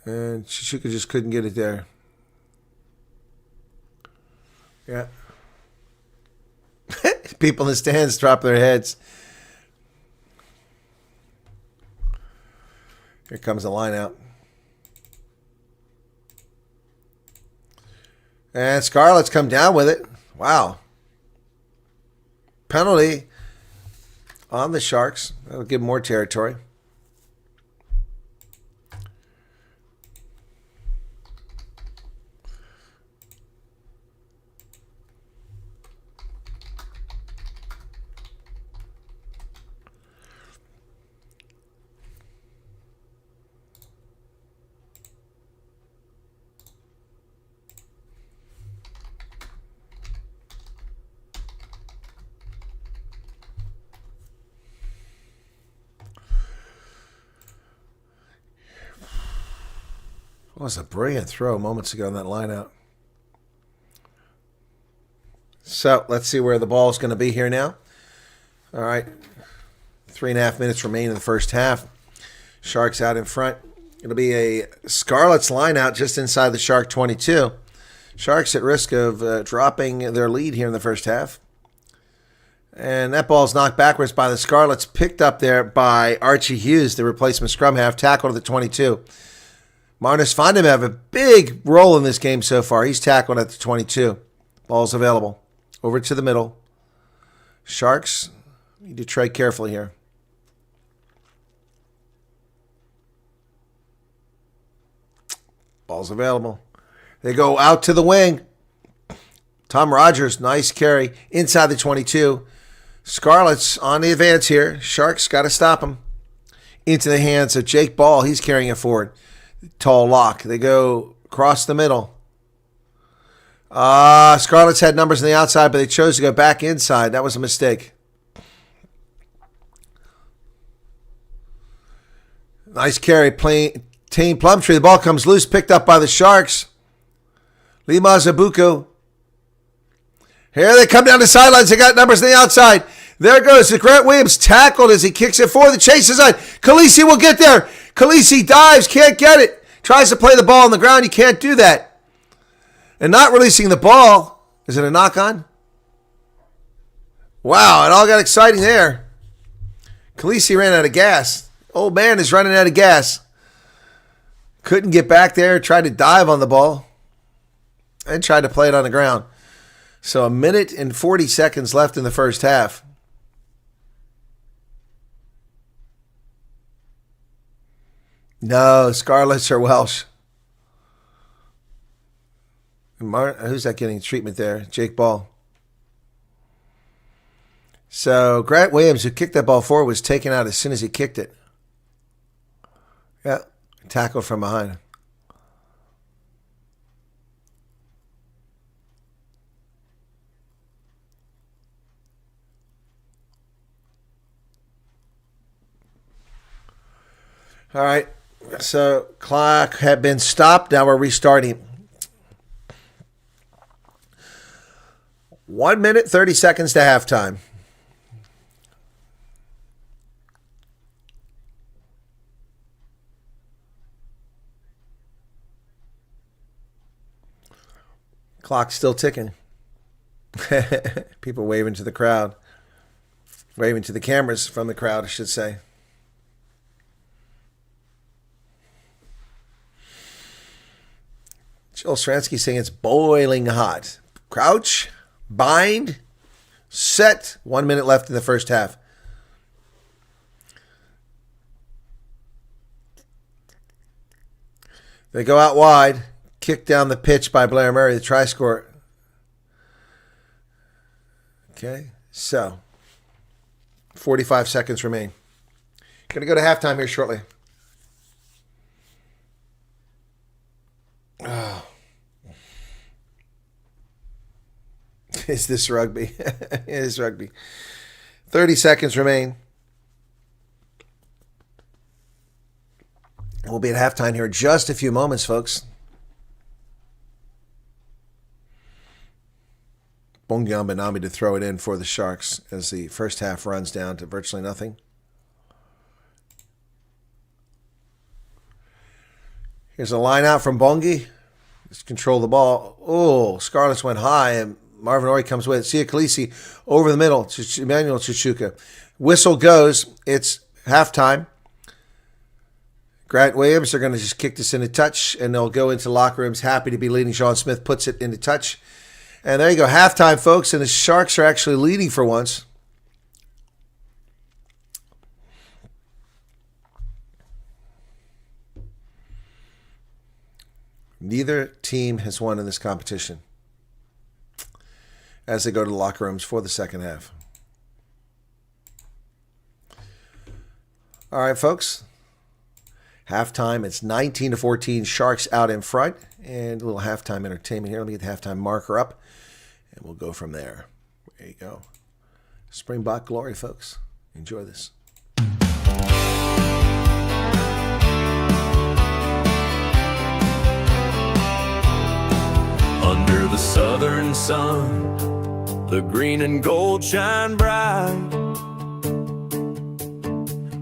And Shishuka just couldn't get it there. Yeah. People in the stands drop their heads. Here comes the line out. And Scarlets come down with it. Wow. Penalty on the Sharks. That'll give more territory. That was a brilliant throw moments ago on that lineout. So let's see where the ball is going to be here now. All right. 3.5 minutes remain in the first half. Sharks out in front. It'll be a Scarlets lineout just inside the Shark 22. Sharks at risk of dropping their lead here in the first half. And that ball is knocked backwards by the Scarlets, picked up there by Archie Hughes, the replacement scrum half, tackled at the 22. Marnus van der Merwe, a big role in this game so far. He's tackled at the 22. Ball's available. Over to the middle. Sharks need to tread carefully here. Ball's available. They go out to the wing. Tom Rogers, nice carry inside the 22. Scarlets on the advance here. Sharks got to stop him. Into the hands of Jake Ball. He's carrying it forward. Tall lock. They go across the middle. Scarlets had numbers on the outside, but they chose to go back inside. That was a mistake. Nice carry. Tane Plumtree. The ball comes loose, picked up by the Sharks. Lima Zabuko. Here they come down the sidelines. They got numbers on the outside. There goes the Grant Williams, tackled as he kicks it forward. The chase is on. Khaleesi will get there. Khaleesi dives, can't get it. Tries to play the ball on the ground. You can't do that. And not releasing the ball. Is it a knock on? Wow, it all got exciting there. Khaleesi ran out of gas. Old man is running out of gas. Couldn't get back there. Tried to dive on the ball. And tried to play it on the ground. So 1 minute and 40 seconds left in the first half. No, Scarlets are Welsh. Who's that getting treatment there? Jake Ball. So Grant Williams, who kicked that ball forward, was taken out as soon as he kicked it. Yeah, tackled from behind. All right, so clock had been stopped. Now we're restarting. 1 minute, 30 seconds to halftime. Clock's still ticking. People waving to the crowd. Waving to the cameras from the crowd, I should say. Joel Stransky saying it's boiling hot. Crouch, bind, set. 1 minute left in the first half. They go out wide. Kick down the pitch by Blair Murray, the try scorer. Okay, so 45 seconds remain. Going to go to halftime here shortly. Oh. Is this rugby? It is rugby. 30 seconds remain. We'll be at halftime here in just a few moments, folks. Bongiambanami to throw it in for the Sharks as the first half runs down to virtually nothing. Here's a line out from Bongi. Let's control the ball. Oh, Scarlets went high, and Marvin Ory comes with it. Sia Khaleesi over the middle to Emmanuel Chuchuka. Whistle goes. It's halftime. Grant Williams are going to just kick this into touch, and they'll go into locker rooms happy to be leading. Sean Smith puts it into touch. And there you go, halftime, folks, and the Sharks are actually leading for once. Neither team has won in this competition as they go to the locker rooms for the second half. All right, folks. Halftime, it's 19-14, Sharks out in front. And a little halftime entertainment here. Let me get the halftime marker up, and we'll go from there. There you go. Springbok glory, folks. Enjoy this. Under the southern sun, the green and gold shine bright.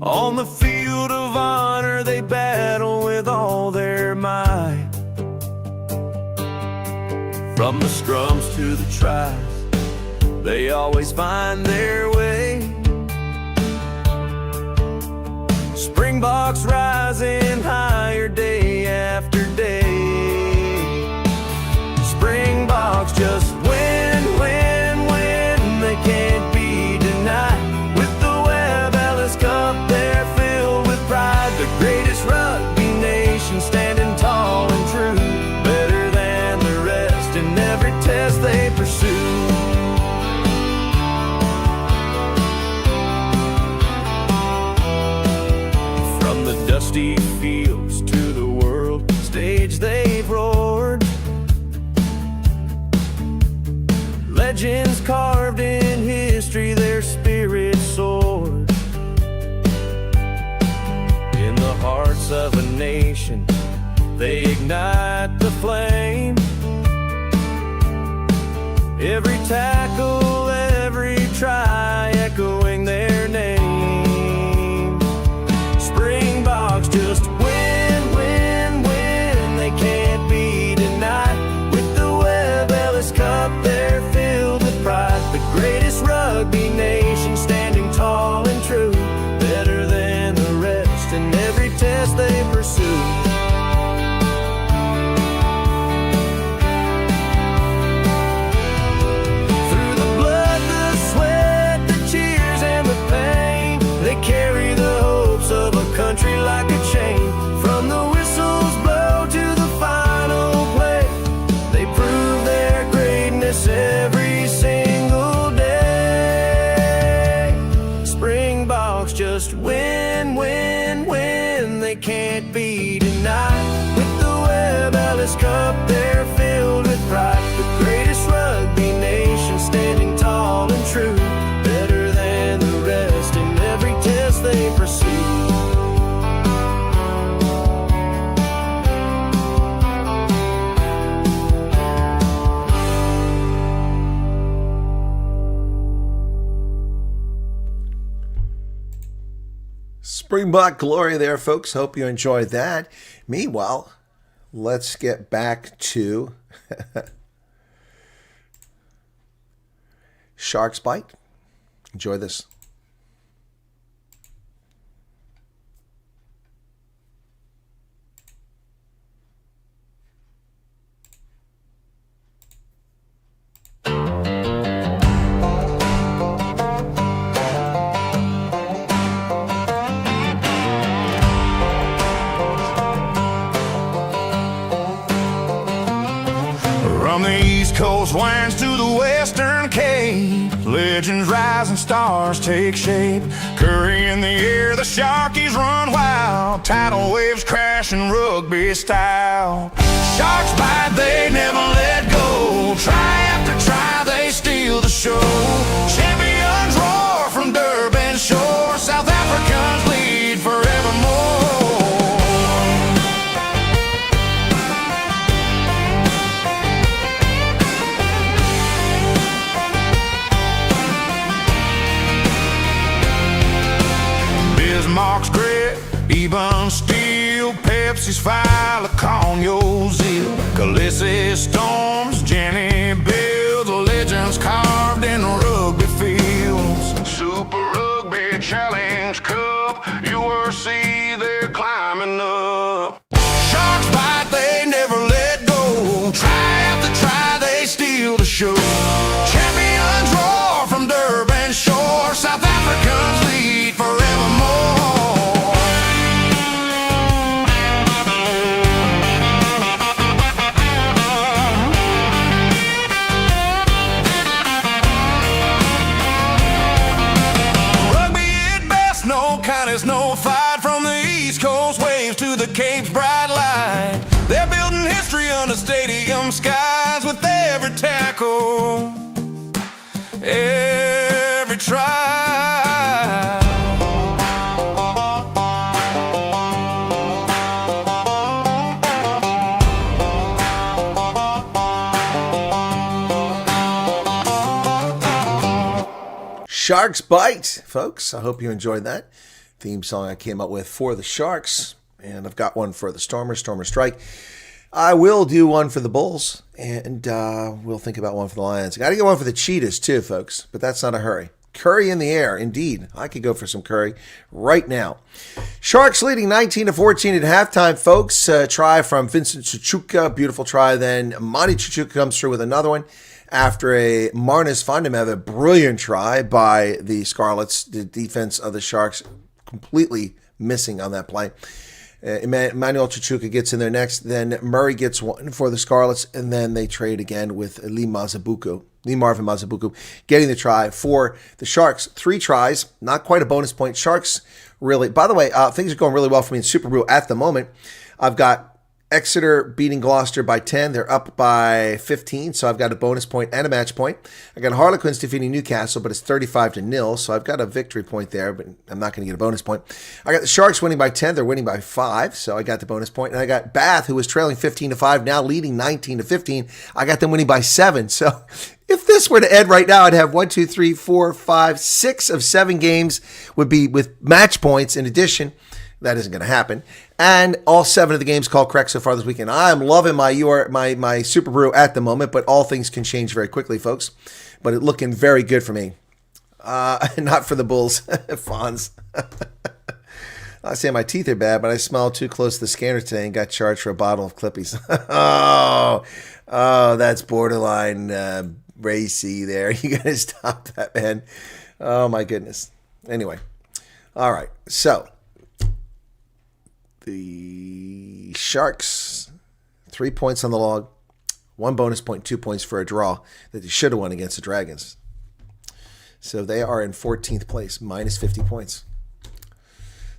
On the field of honor, they battle with all their might. From the scrums to the tries, they always find their way. Springboks rising higher day after day. Springboks just win, win, win. They can't be denied. With the Webb Ellis Cup, they're filled with pride. The greatest rugby nation standing tall and true. Better than the rest in every test they pursue. From the dusty fields to the world stage they've roared. Legends carved in history, their spirit soared. In the hearts of a nation, they ignite the flame. Every tackle, every try, echoing their name. Springboks just win, win, win. They can't be denied. With the Webb Ellis Cup, they're filled with pride. The greatest rugby nation standing tall and true. Better than the rest in every test they pursue. Through the blood, the sweat, the cheers, Springbok glory there, folks. Hope you enjoyed that. Meanwhile, let's get back to Sharks Bite. Enjoy this. From the East Coast winds to the Western Cape, legends rise and stars take shape. Curry in the air, the Sharkies run wild, tidal waves crashing rugby style. Sharks bite, they never let go. Try after try, they steal the show. Champions roar from Durban shore. South Africans lead forevermore. Bismarck's grit, even steel, Pepsi's fire, Laconio's zeal, Khaleesi's storms, Jenny builds, legends carved in rugby fields. Super Rugby Challenge Cup, URC, they're climbing up. Sharks bite, they never let go. Try after try, they steal the show. Champions roar from Durban shore. South Africans lead forevermore. There's no fight from the East Coast waves to the Cape's bright light. They're building history under stadium skies with every tackle, every try. Sharks Bite, folks. I hope you enjoyed that theme song I came up with for the Sharks, and I've got one for the Stormers, Stormer Strike. I will do one for the Bulls, and we'll think about one for the Lions. Got to get one for the Cheetahs too, folks, but that's not a hurry. Curry in the air, indeed. I could go for some curry right now. Sharks leading 19-14 at halftime, folks. Try from Vincent Chuchuka, beautiful try. Then Monty Chuchuka comes through with another one after a Marnus Vandemev, a brilliant try by the Scarlets. The defense of the Sharks completely missing on that play. Emmanuel Chuchuka gets in there next. Then Murray gets one for the Scarlets, and then they trade again with Lee Marvin Mazabuku getting the try for the Sharks. 3 tries, not quite a bonus point. Sharks really, by the way, things are going really well for me in Super Brew at the moment. I've got Exeter beating Gloucester by 10. They're up by 15, so I've got a bonus point and a match point. I got Harlequins defeating Newcastle, but it's 35-0, so I've got a victory point there, but I'm not going to get a bonus point. I got the Sharks winning by 10. They're winning by 5, so I got the bonus point. And I got Bath, who was trailing 15-5, now leading 19-15. I got them winning by 7. So if this were to end right now, I'd have 6 of 7 games would be with match points in addition. That isn't going to happen. And all 7 of the games called correct so far this weekend. I'm loving my Super Brew at the moment, but all things can change very quickly, folks. But it's looking very good for me. Not for the Bulls, Fonz. I say my teeth are bad, but I smelled too close to the scanner today and got charged for a bottle of Clippies. oh, that's borderline racy there. You got to stop that, man. Oh, my goodness. Anyway. All right. So the Sharks, 3 points on the log, 1 bonus point, 2 points for a draw that they should have won against the Dragons. So they are in 14th place, minus 50 points.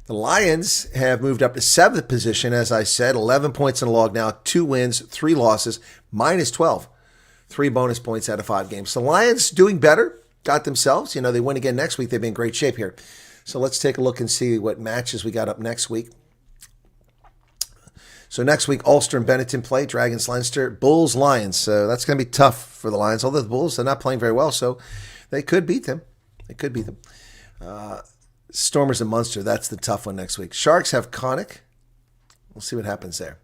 The Lions have moved up to 7th position, as I said, 11 points on the log now, 2 wins, 3 losses, minus 12. 3 bonus points out of 5 games. So the Lions doing better, got themselves. They win again next week. They've been in great shape here. So let's take a look and see what matches we got up next week. So next week, Ulster and Benetton play, Dragons, Leinster, Bulls, Lions. So that's going to be tough for the Lions. Although the Bulls, they're not playing very well, so they could beat them. Stormers and Munster. That's the tough one next week. Sharks have Connacht. We'll see what happens there.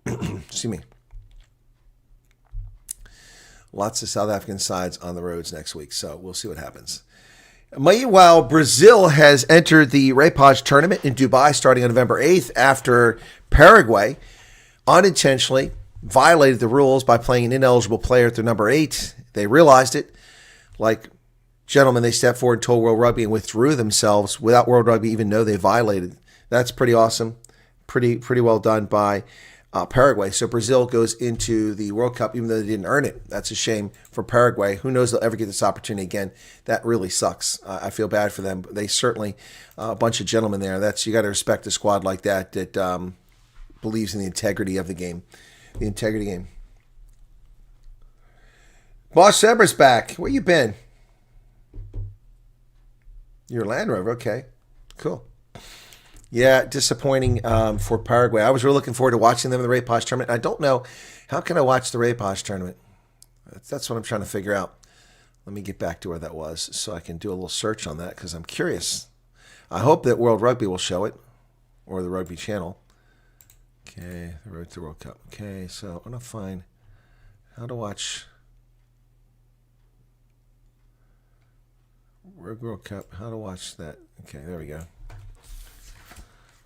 Excuse me. Lots of South African sides on the roads next week, so we'll see what happens. Meanwhile, Brazil has entered the Repage tournament in Dubai starting on November 8th after Paraguay unintentionally violated the rules by playing an ineligible player at their number 8. They realized it. Like gentlemen, they stepped forward and told World Rugby and withdrew themselves without World Rugby even know they violated. That's pretty awesome. Pretty well done by Paraguay. So Brazil goes into the World Cup even though they didn't earn it. That's a shame for Paraguay. Who knows they'll ever get this opportunity again. That really sucks. I feel bad for them. They certainly, a bunch of gentlemen there. You got to respect a squad like that believes in the integrity of the game. The integrity game. Boss Seber's back. Where you been? Your Land Rover. Okay. Cool. Yeah, disappointing for Paraguay. I was really looking forward to watching them in the Repage tournament. I don't know. How can I watch the Repage tournament? That's what I'm trying to figure out. Let me get back to where that was so I can do a little search on that because I'm curious. I hope that World Rugby will show it or the Rugby Channel. Okay, the Road to World Cup. Okay, so I want to find how to watch World Cup. How to watch that. Okay, there we go.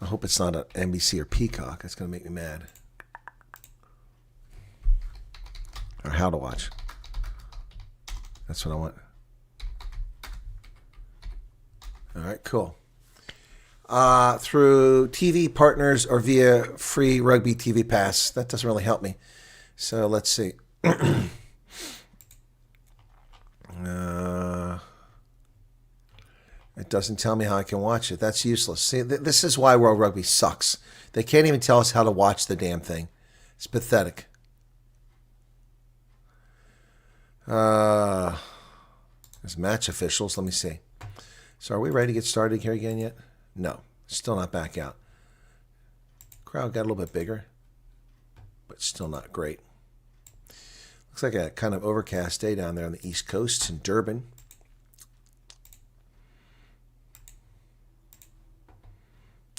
I hope it's not an NBC or Peacock. That's going to make me mad. Or how to watch. That's what I want. All right, cool. Through TV partners or via free Rugby TV Pass. That doesn't really help me. So let's see. It doesn't tell me how I can watch it. That's useless. See, this is why World Rugby sucks. They can't even tell us how to watch the damn thing. It's pathetic. There's match officials. Let me see. So are we ready to get started here again yet? No. Still not back out. Crowd got a little bit bigger, but still not great. Looks like a kind of overcast day down there on the East Coast in Durban.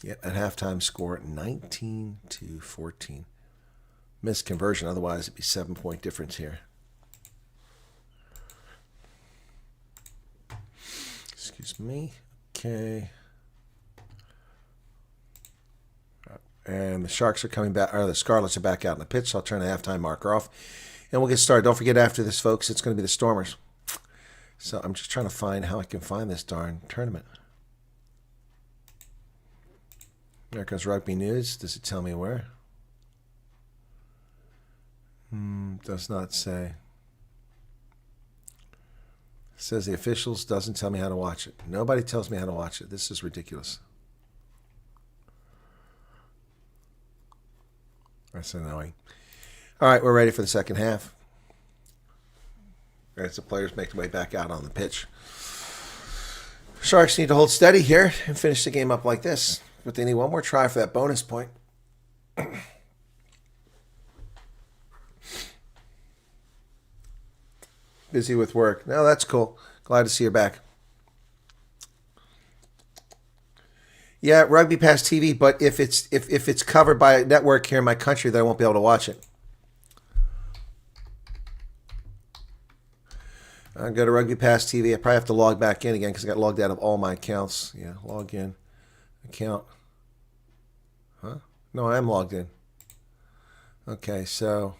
Yeah, at halftime score 19-14. Missed conversion, otherwise it'd be 7-point difference here. Excuse me. Okay. And the Sharks are coming back, or the Scarlets are back out on the pitch, so I'll turn the halftime marker off. And we'll get started. Don't forget after this, folks, it's going to be the Stormers. So I'm just trying to find how I can find this darn tournament. There comes Rugby News. Does it tell me where? Does not say. It says the officials, doesn't tell me how to watch it. Nobody tells me how to watch it. This is ridiculous. That's annoying. All right, we're ready for the second half. As the players make their way back out on the pitch. Sharks need to hold steady here and finish the game up like this. But they need one more try for that bonus point. Busy with work. No, that's cool. Glad to see you back. Yeah, Rugby Pass TV, but if it's covered by a network here in my country, then I won't be able to watch it. I go to Rugby Pass TV. I probably have to log back in again because I got logged out of all my accounts. Yeah, log in. Account. Huh? No, I am logged in. Okay, so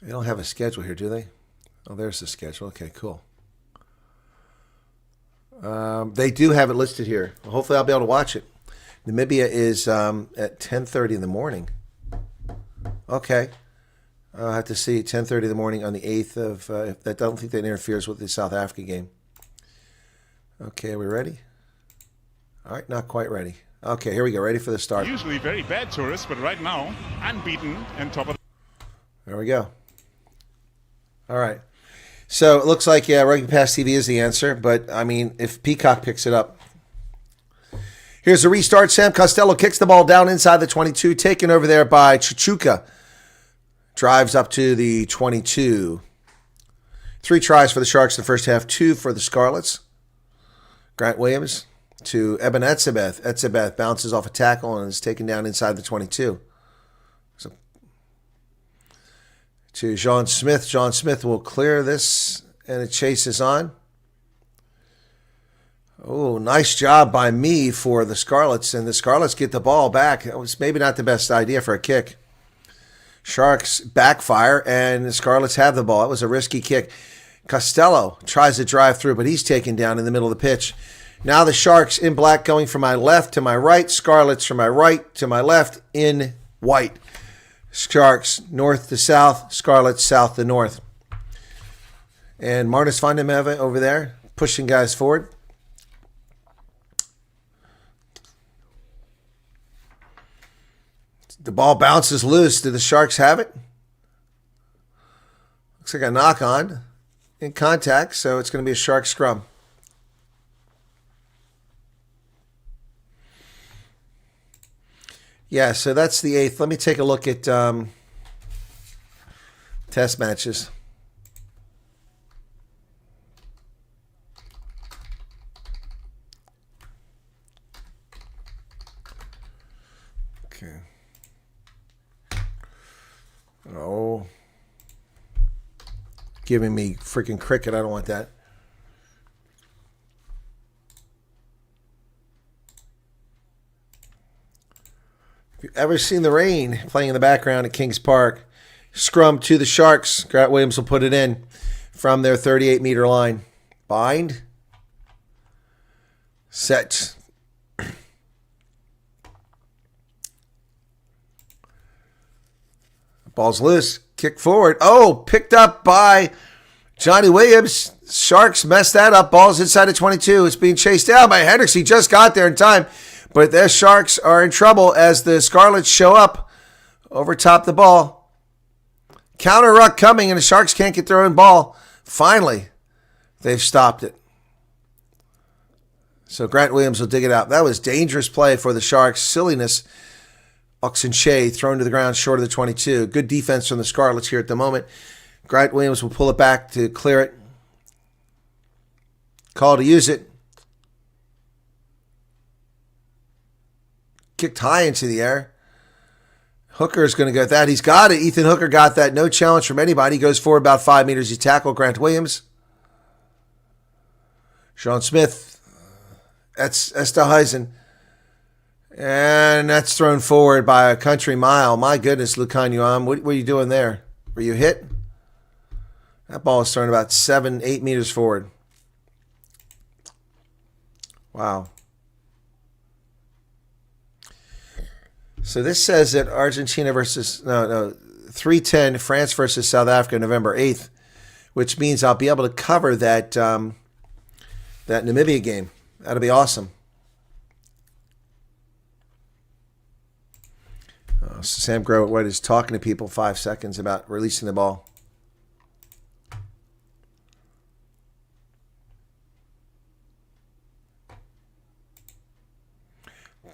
they don't have a schedule here, do they? Oh, there's the schedule. Okay, cool. They do have it listed here. Hopefully I'll be able to watch it. Namibia is at 10:30 in the morning. Okay. I'll have to see 10:30 in the morning on the 8th of... I don't think that interferes with the South Africa game. Okay, are we ready? All right, not quite ready. Okay, here we go. Ready for the start. Usually very bad tourists, but right now, unbeaten and top of... There we go. All right. So it looks like, yeah, Rugby Pass TV is the answer, but, I mean, if Peacock picks it up. Here's a restart. Sam Costello kicks the ball down inside the 22, taken over there by Chichuka. Drives up to the 22. 3 tries for the Sharks in the first half, 2 for the Scarlets. Grant Williams to Eben Etzebeth. Etzebeth bounces off a tackle and is taken down inside the 22. So, to John Smith. John Smith will clear this, and it chases on. Oh, nice job by me for the Scarlets, and the Scarlets get the ball back. It was maybe not the best idea for a kick. Sharks backfire, and the Scarlets have the ball. It was a risky kick. Costello tries to drive through, but he's taken down in the middle of the pitch. Now the Sharks in black going from my left to my right. Scarlets from my right to my left in white. Sharks north to south. Scarlets south to north. And Marnus van der Merwe over there pushing guys forward. The ball bounces loose. Do the Sharks have it? Looks like a knock on in contact, so it's going to be a Shark scrum. Yeah, so that's the 8th. Let me take a look at test matches. Okay. Oh. Giving me freaking cricket. I don't want that. If you've ever seen the rain playing in the background at Kings Park, scrum to the Sharks. Grant Williams will put it in from their 38-meter line. Bind. Set. Ball's loose. Kick forward. Oh, picked up by Johnny Williams. Sharks messed that up. Ball's inside of 22. It's being chased down by Hendricks. He just got there in time. But the Sharks are in trouble as the Scarlets show up over top the ball. Counter ruck coming, and the Sharks can't get their own ball. Finally, they've stopped it. So Grant Williams will dig it out. That was dangerous play for the Sharks. Silliness. Oxenche thrown to the ground short of the 22. Good defense from the Scarlets here at the moment. Grant Williams will pull it back to clear it. Call to use it. Kicked high into the air. Hooker is going to get that. He's got it. Ethan Hooker got that. No challenge from anybody. He goes forward about 5 meters. He tackled Grant Williams. Sean Smith. That's Esterhuizen. And that's thrown forward by a country mile. My goodness, Lucan Yuam. What were you doing there? Were you hit? That ball was thrown about 7-8 meters forward. Wow. So this says that Argentina versus 3-10 France versus South Africa November 8th, which means I'll be able to cover that that Namibia game. That'll be awesome. So Sam Growett is talking to people 5 seconds about releasing the ball.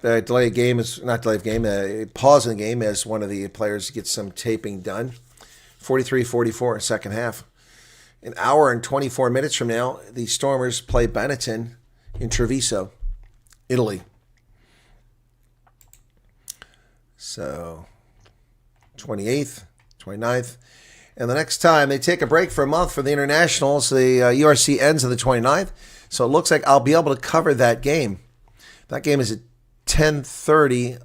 The delayed game is not delayed game. Pause in the game as one of the players gets some taping done. 43-44 second half. An hour and 24 minutes from now, the Stormers play Benetton in Treviso, Italy. So 28th, 29th. And the next time they take a break for a month for the internationals, the URC ends on the 29th. So it looks like I'll be able to cover that game. That game is at 10:30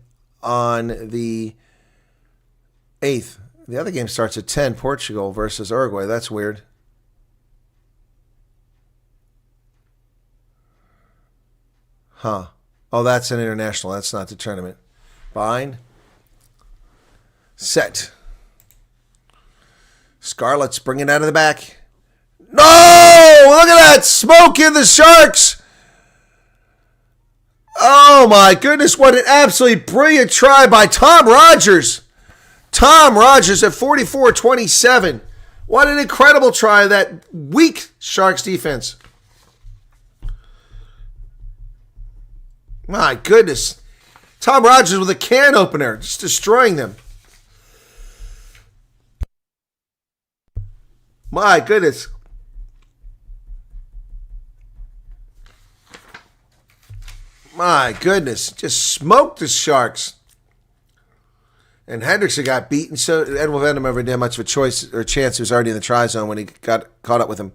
on the 8th. The other game starts at 10, Portugal versus Uruguay. That's weird. Huh. Oh, that's an international. That's not the tournament. Bind. Set. Scarlets bring it out of the back. No! Look at that! Smoke in the Sharks! Oh my goodness, what an absolutely brilliant try by Tom Rogers. Tom Rogers at 44-27. What an incredible try of that weak Sharks defense. My goodness. Tom Rogers with a can opener, just destroying them. My goodness. My goodness. Just smoked the Sharks. And Hendrickson got beaten, so Edwin Venom never did much of a choice or chance. He was already in the try zone when he got caught up with him.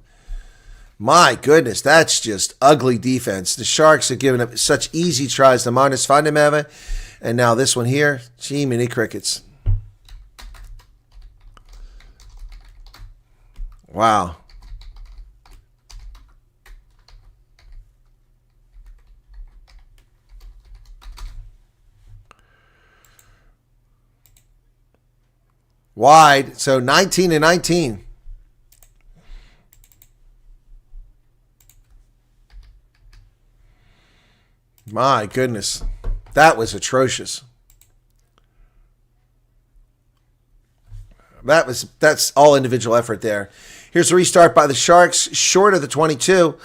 My goodness, that's just ugly defense. The Sharks have given up such easy tries to Marnus Vandermeer. And now this one here, gee, mini crickets. Wow. Wide, so 19-19. My goodness, that was atrocious. That's all individual effort there. Here's a restart by the Sharks, short of the 22.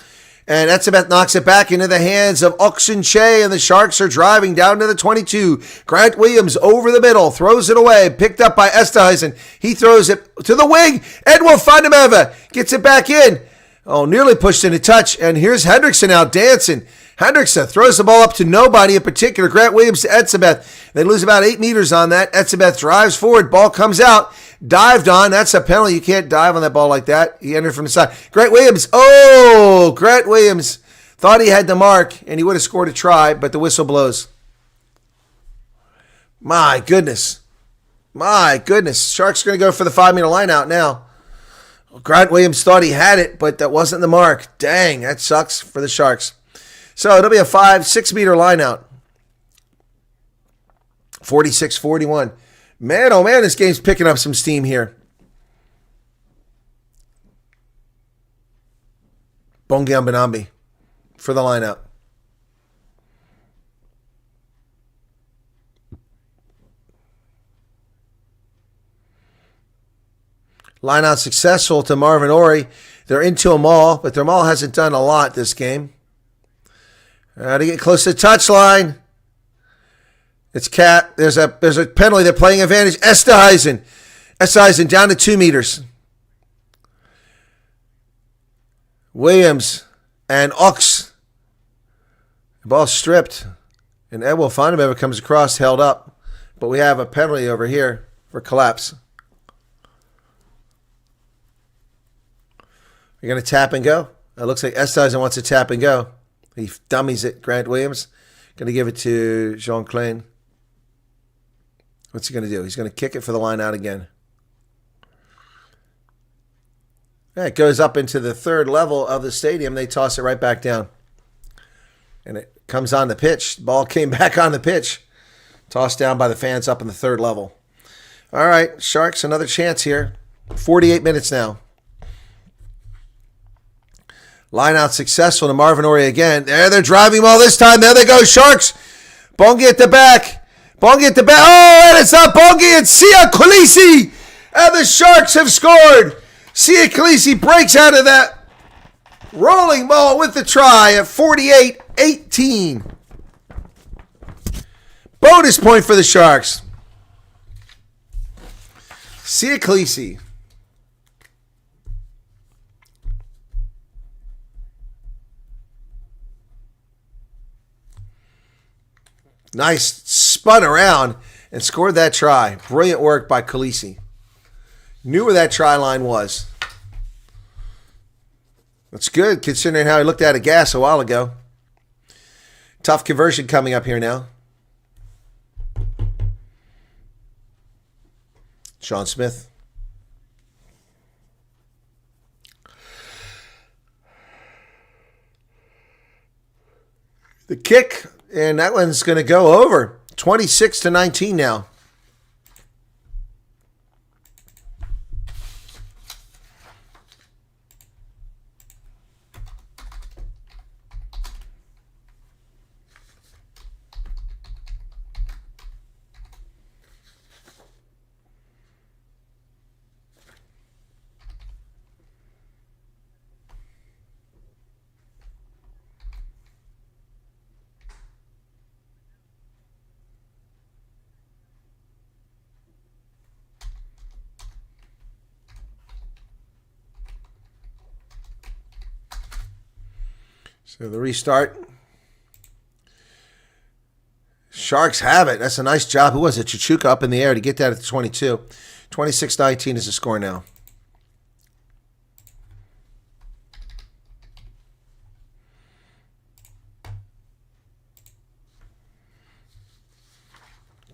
And Etzebeth knocks it back into the hands of Oxenche, and the Sharks are driving down to the 22. Grant Williams over the middle, throws it away, picked up by Esterhuizen. He throws it to the wing. Edwin Vandermeer gets it back in. Oh, nearly pushed into touch, and here's Hendrickson now dancing. Hendrickson throws the ball up to nobody in particular. Grant Williams to Etzebeth. They lose about 8 meters on that. Etzebeth drives forward. Ball comes out. Dived on. That's a penalty. You can't dive on that ball like that. He entered from the side. Grant Williams. Oh, Grant Williams thought he had the mark, and he would have scored a try, but the whistle blows. My goodness. My goodness. Sharks are going to go for the 5-meter line out now. Grant Williams thought he had it, but that wasn't the mark. Dang, that sucks for the Sharks. So it'll be a 6-meter line out. 46-41. Man, oh man, this game's picking up some steam here. Bongiambanambi for the lineup. Line out successful to Marvin Ori. They're into a maul, but their maul hasn't done a lot this game. To get close to the touchline. It's Cat. There's a penalty. They're playing advantage. Esterhuizen down to 2 meters. Williams and Ox. The ball stripped. And Edwin Vandermeer comes across, held up. But we have a penalty over here for collapse. You're going to tap and go? It looks like Esterhuizen wants to tap and go. He dummies it, Grant Williams. Going to give it to Jean Klein. What's he going to do? He's going to kick it for the line out again. Yeah, it goes up into the 3rd level of the stadium. They toss it right back down. And it comes on the pitch. The ball came back on the pitch. Tossed down by the fans up in the 3rd level. All right, Sharks, another chance here. 48 minutes now. Line out successful to Marvin Ori again. There, they're driving ball this time. There they go, Sharks. Bongi at the back. Bongi at the back. Oh, and it's not Bongi. It's Sia Khaleesi. And the Sharks have scored. Sia Khaleesi breaks out of that rolling ball with the try at 48-18. Bonus point for the Sharks. Sia Khaleesi. Nice, spun around and scored that try. Brilliant work by Khaleesi. Knew where that try line was. That's good considering how he looked out of gas a while ago. Tough conversion coming up here now. Sean Smith. The kick. And that one's going to go over. 26-19 now. So the restart. Sharks have it. That's a nice job. Who was it? Chichuka up in the air to get that at the 22. 26-19 is the score now.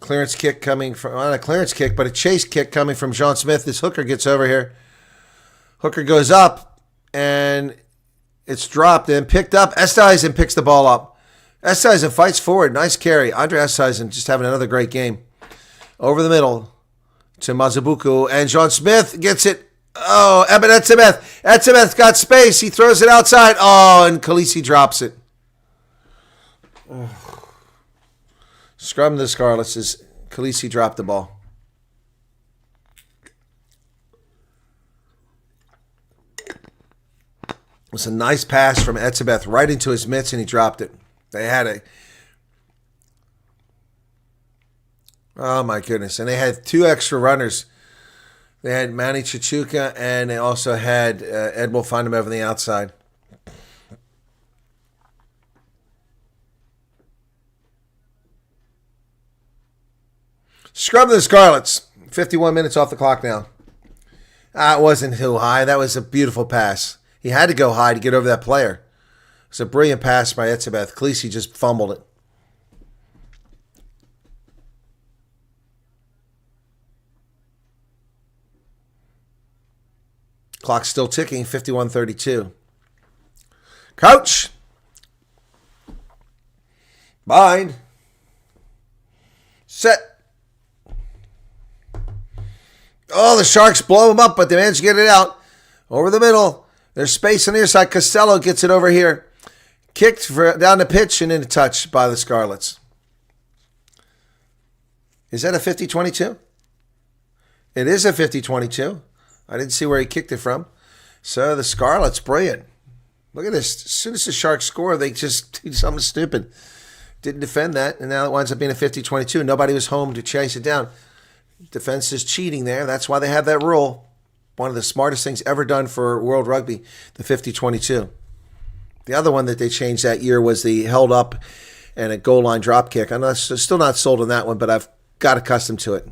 Clearance kick coming from, not a clearance kick, but a chase kick coming from Sean Smith. This hooker gets over here. Hooker goes up, and it's dropped and picked up. Esthuizen picks the ball up. Esthuizen fights forward. Nice carry. Andre Esthuizen just having another great game. Over the middle to Mazabuku, and Sean Smith gets it. Oh, Eben Etzebeth. Etzebeth's got space. He throws it outside. Oh, and Khaleesi drops it. Scrum the Scarlets as Khaleesi dropped the ball. It was a nice pass from Etzebeth right into his mitts, and he dropped it. They had a... Oh, my goodness. And they had 2 extra runners. They had Manny Chichuka, and they also had Ed will find him over the outside. Scrub the Scarlets. 51 minutes off the clock now. It wasn't too high. That was a beautiful pass. He had to go high to get over that player. It's a brilliant pass by Etzebeth. Khaleesi just fumbled it. Clock's still ticking. 51-32. Coach. Bind. Set. Oh, the Sharks blow him up, but they manage to get it out. Over the middle. There's space on the other side. Costello gets it over here. Kicked down the pitch and in a touch by the Scarlets. Is that a 50-22? It is a 50-22. I didn't see where he kicked it from. So the Scarlets, brilliant. Look at this. As soon as the Sharks score, they just do something stupid. Didn't defend that, and now it winds up being a 50-22. Nobody was home to chase it down. Defense is cheating there. That's why they have that rule. One of the smartest things ever done for World Rugby, the 50-22. The other one that they changed that year was the held up and a goal line drop kick. I'm still not sold on that one, but I've got accustomed to it.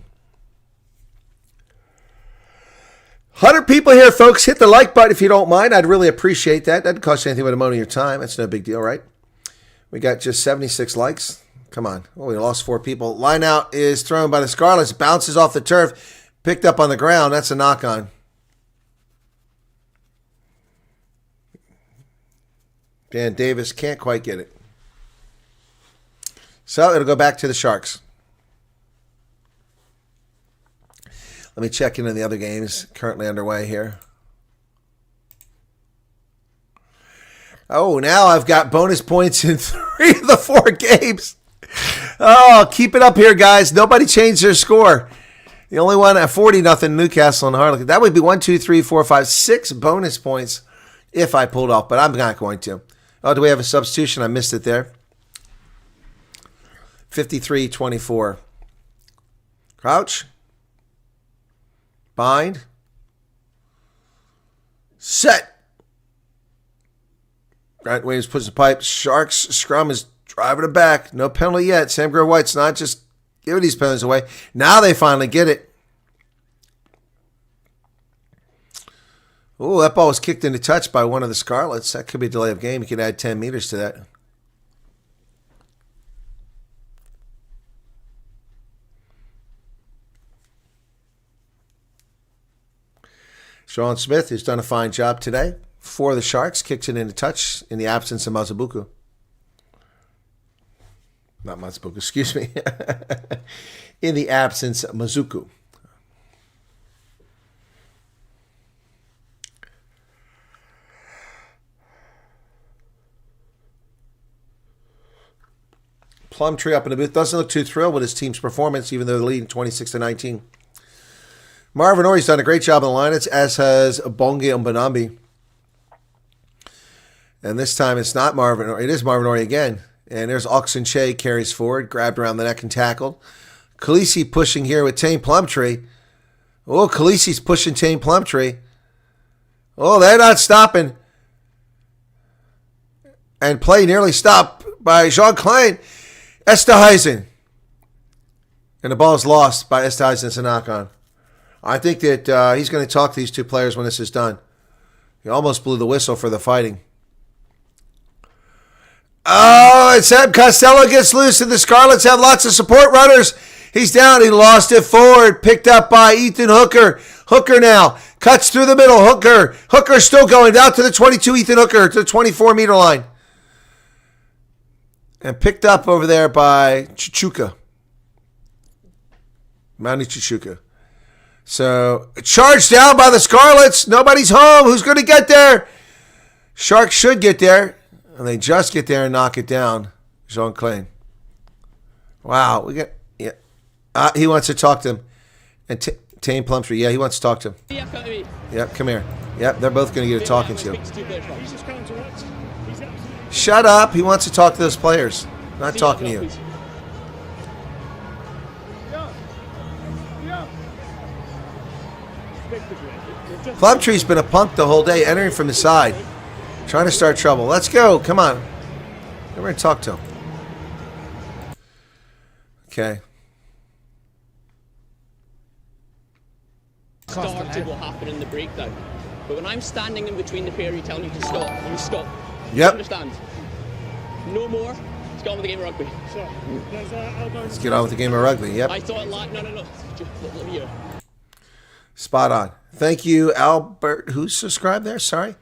100 people here, folks. Hit the like button if you don't mind. I'd really appreciate that. Doesn't cost you anything but a moment of your time. That's no big deal, right? We got just 76 likes. Come on. Oh, we lost 4 people. Line out is thrown by the Scarlets. Bounces off the turf. Picked up on the ground. That's a knock-on. Dan Davis can't quite get it. So it'll go back to the Sharks. Let me check into the other games currently underway here. Oh, now I've got bonus points in 3 of the 4 games. Oh, keep it up here, guys. Nobody changed their score. The only one at 40-0 Newcastle and Harlequin. That would be 1, 2, 3, 4, 5, 6 bonus points if I pulled off, but I'm not going to. Oh, do we have a substitution? I missed it there. 53-24. Crouch. Bind. Set. Grant Williams puts the pipe. Sharks scrum is driving it back. No penalty yet. Sam White's not just giving these penalties away. Now they finally get it. Oh, that ball was kicked into touch by one of the Scarlets. That could be a delay of game. You could add 10 meters to that. Sean Smith has done a fine job today for the Sharks. Kicks it into touch in the absence of Mazabuku. Not Mazabuku, excuse me. In the absence of Mazuku. Plumtree up in the booth. Doesn't look too thrilled with his team's performance, even though they're leading 26-19. Marvin Orey's done a great job on the lineouts, as has Bongi Mbanambi. And this time it's not Marvin Orey. It is Marvin Orey again. And there's Oxen Che carries forward, grabbed around the neck and tackled. Khaleesi pushing here with Tane Plumtree. Oh, Khaleesi's pushing Tane Plumtree. Oh, they're not stopping. And play nearly stopped by Jean Klein. Esthuizen And the ball is lost by Estides, and it's a knock-on. I think that he's going to talk to these two players when this is done. He almost blew the whistle for the fighting. Oh, and Sam Costello gets loose, and the Scarlets have lots of support runners. He's down. He lost it forward. Picked up by Ethan Hooker. Hooker now cuts through the middle. Hooker. Hooker still going down to the 22. Ethan Hooker to the 24-meter line. And picked up over there by Chichuka. Manny Chichuka. So, charged down by the Scarlets. Nobody's home. Who's going to get there? Sharks should get there. And they just get there and knock it down. Jean Klein. Wow. He wants to talk to him. And Tane Plumtree. Yeah, he wants to talk to him. Yep, come here. Yep, they're both going to get a talking to. Shut up. He wants to talk to those players. Not talking to you. Plumtree's been a punk the whole day, entering from the side. Trying to start trouble. Let's go. Come on. We're going to talk to him. Okay. Started what happened in the breakdown. But when I'm standing in between the pair, you tell me to stop. You stop. Yep. Understand? No more. Let's get on with the game of rugby. Let's get on with the game of rugby. Yep. I thought, no. Just let me hear. Spot on. Thank you, Albert. Who's subscribed there? Sorry.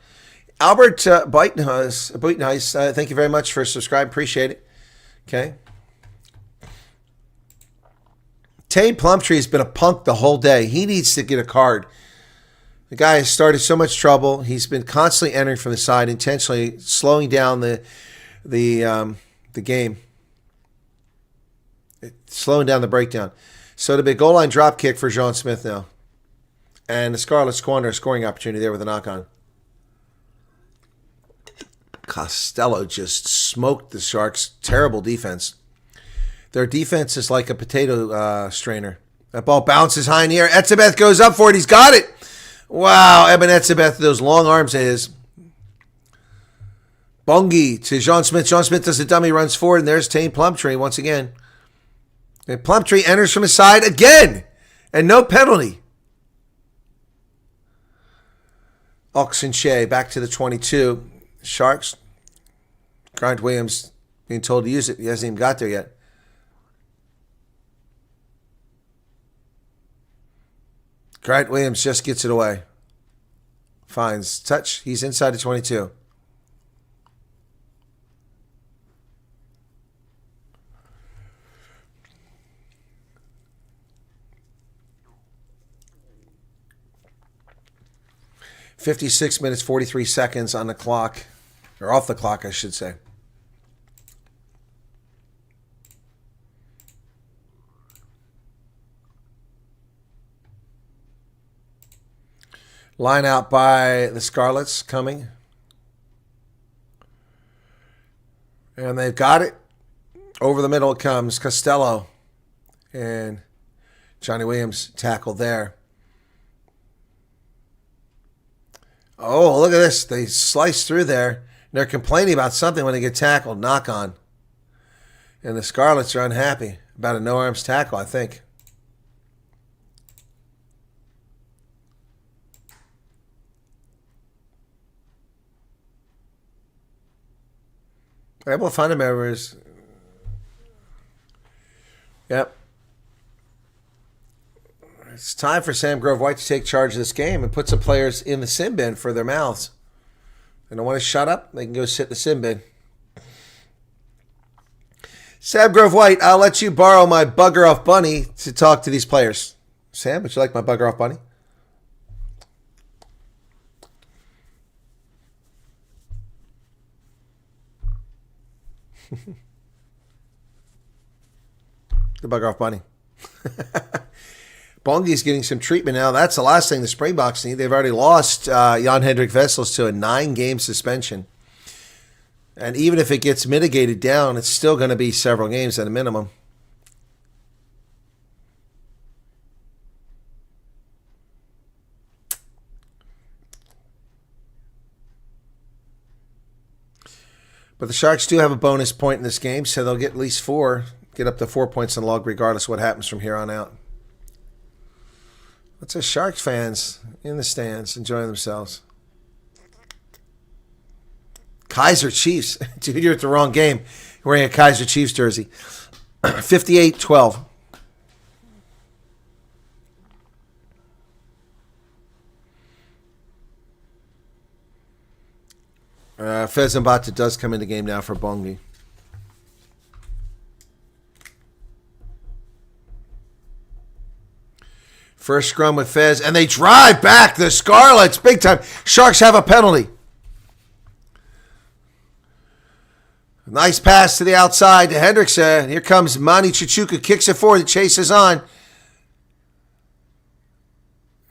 Albert Buitenhuis, thank you very much for subscribing. Appreciate it. Okay. Tane Plumtree has been a punk the whole day. He needs to get a card. The guy has started so much trouble. He's been constantly entering from the side, intentionally slowing down the game. Slowing down the breakdown. So it'll be a goal line drop kick for John Smith now. And the Scarlets squander a scoring opportunity there with a knock-on. Costello just smoked the Sharks. Terrible defense. Their defense is like a potato strainer. That ball bounces high in the air. Etzebeth goes up for it. He's got it. Wow, Eben Etzebeth, those long arms of his. Bungie to John Smith. John Smith does a dummy, runs forward, and there's Tane Plumtree once again. And Plumtree enters from his side again. And no penalty. Oxen Shea back to the 22. Sharks. Grant Williams being told to use it. He hasn't even got there yet. Grant Williams just gets it away. Finds touch. He's inside the 22. .56 minutes, 43 seconds on the clock. Or off the clock, I should say. Line out by the Scarlets coming. And they've got it. Over the middle it comes Costello. And Johnny Williams tackled there. Oh, look at this. They slice through there. They're complaining about something when they get tackled. Knock on. And the Scarlets are unhappy about a no-arms tackle, I think. Able to find him errors. Yep. It's time for Sam Grove-White to take charge of this game and put some players in the sin bin for their mouths. They don't want to shut up, they can go sit in the sin bin. Sam Grove-White, I'll let you borrow my bugger off bunny to talk to these players. Sam, would you like my bugger off bunny? The bugger off bunny. Bongi's getting some treatment now. That's the last thing the Springboks need. They've already lost Jan-Hendrik Wessels to a 9-game suspension. And even if it gets mitigated down, it's still going to be several games at a minimum. But the Sharks do have a bonus point in this game, so they'll get at least 4 get up to 4 points in the log regardless of what happens from here on out. What's the Sharks fans in the stands enjoying themselves? Kaiser Chiefs. Dude, you're at the wrong game. You're wearing a Kaiser Chiefs jersey. 58-12. Fez Mbata does come in the game now for Bongi. First scrum with Fez, and they drive back the Scarlets big time. Sharks have a penalty. Nice pass to the outside to Hendrickson. Here comes Mani Chichuka, kicks it forward, the chase is on.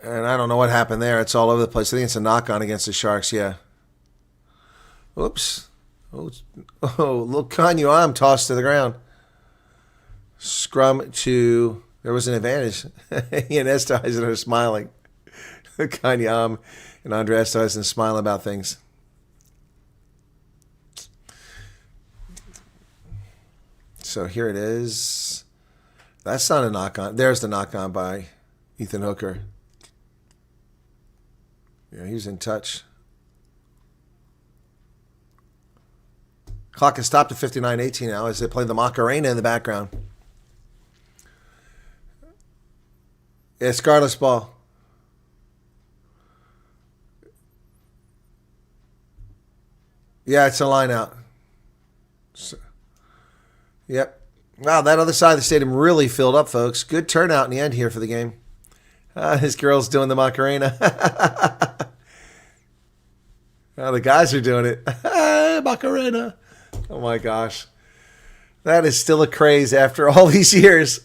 And I don't know what happened there. It's all over the place. I think it's a knock-on against the Sharks, yeah. Oops. Oh, little Kanyu arm tossed to the ground. Scrum to... There was an advantage. He and Esterhuizen are smiling. Kanyu arm and Andre Esterhuizen smiling about things. So here it is. That's not a knock-on. There's the knock-on by Ethan Hooker. Yeah, he was in touch. Clock has stopped at 59-18 now as they play the Macarena in the background. Yeah, Scarlets ball. Yeah, it's a line out. So, yep. Wow, that other side of the stadium really filled up, folks. Good turnout in the end here for the game. This girl's doing the Macarena. Oh, the guys are doing it. Macarena. Oh, my gosh. That is still a craze after all these years.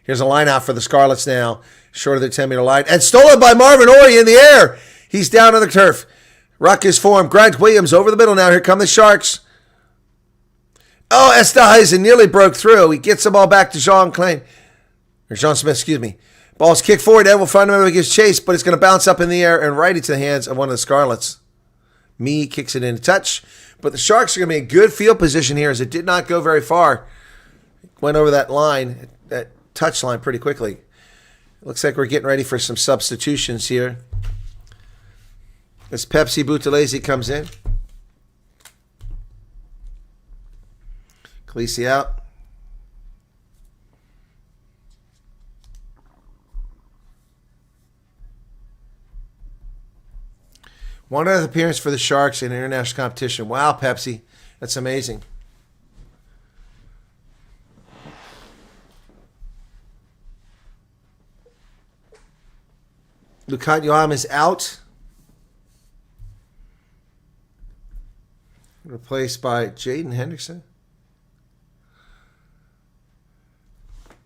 Here's a line out for the Scarlets now. Short of the 10-meter line. And stolen by Marvin Ory in the air. He's down on the turf. Ruck is formed. Grant Williams over the middle now. Here come the Sharks. Oh, Esterhuizen nearly broke through. He gets the ball back to Jean Smith, excuse me. Ball's kicked forward. Ed will find him gives chase, but it's going to bounce up in the air and right into the hands of one of the Scarlets. Mee kicks it in touch. But the Sharks are going to be in good field position here as it did not go very far. Went over that line, that touch line pretty quickly. Looks like we're getting ready for some substitutions here. As Pepsi Buthelezi comes in. Khaleesi out. One other appearance for the Sharks in international competition. Wow, Pepsi. That's amazing. Lukat Yoam is out. Replaced by Jaden Hendrickson.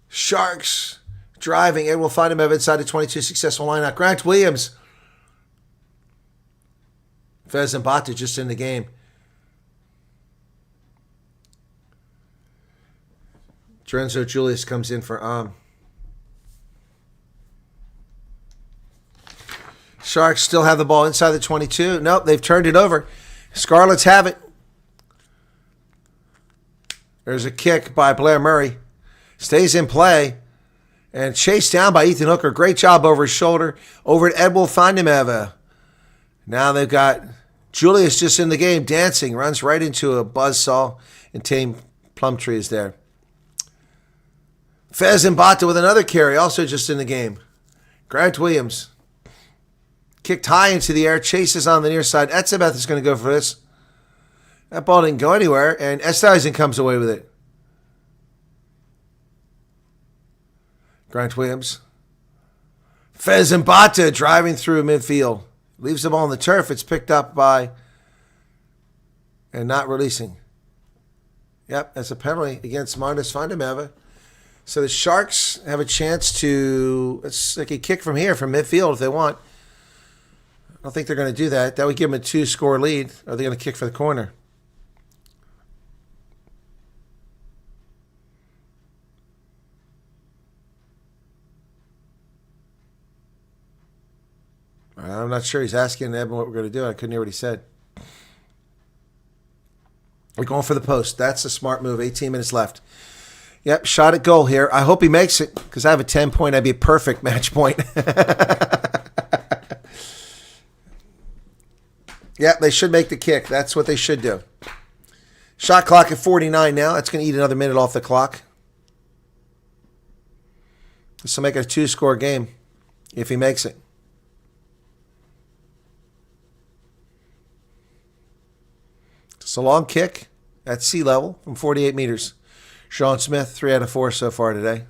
Sharks driving, and we'll find him inside the 22. Successful lineout. Grant Williams. Fez Mbata just in the game. Drenzo Julius comes in for Sharks still have the ball inside the 22. Nope, they've turned it over. Scarlets have it. There's a kick by Blair Murray. Stays in play. And chased down by Ethan Hooker. Great job over his shoulder. Over at Edwil Fandimeva. Now they've got Julius just in the game, dancing. Runs right into a buzzsaw. And Tame Plumtree is there. Fez Mbata with another carry. Also just in the game. Grant Williams. Kicked high into the air. Chases on the near side. Etzebeth is going to go for this. That ball didn't go anywhere. And Esterhuizen comes away with it. Grant Williams. Fez Mbata driving through midfield. Leaves the ball on the turf. It's picked up by... and not releasing. Yep, that's a penalty against Marnus Fandimeva. So the Sharks have a chance to... they can kick from here, from midfield if they want. I don't think they're going to do that. That would give them a 2-score lead. Or are they going to kick for the corner? I'm not sure. He's asking Eben what we're going to do. I couldn't hear what he said. We're going for the post. That's a smart move. 18 minutes left. Yep, shot at goal here. I hope he makes it because I have a 10-point. That'd be a perfect match point. Yep, they should make the kick. That's what they should do. Shot clock at 49 now. That's going to eat another minute off the clock. This will make it a 2-score game if he makes it. It's a long kick at sea level from 48 meters. Sean Smith, 3 out of 4 so far today.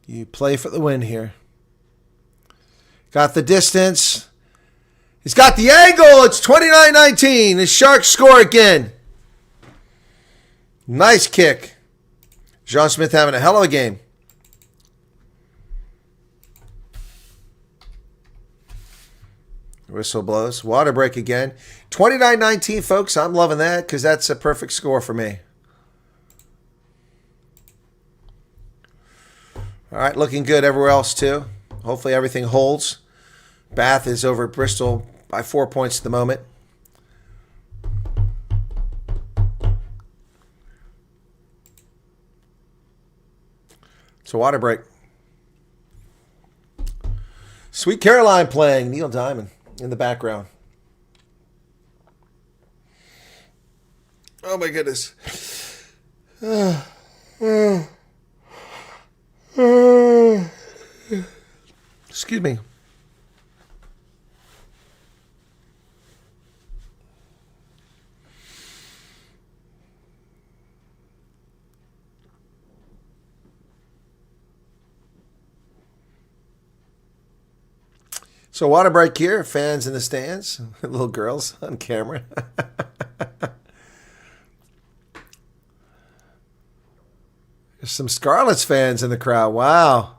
You play for the win here. Got the distance. He's got the angle. It's 29-19. The Sharks score again. Nice kick. Sean Smith having a hell of a game. Whistle blows. Water break again. 29-19, folks. I'm loving that because that's a perfect score for me. All right, looking good everywhere else, too. Hopefully everything holds. Bath is over at Bristol by 4 points at the moment. It's a water break. Sweet Caroline playing. Neil Diamond in the background. Oh my goodness. Excuse me. So water break here, fans in the stands, little girls on camera. There's some Scarlets fans in the crowd. Wow.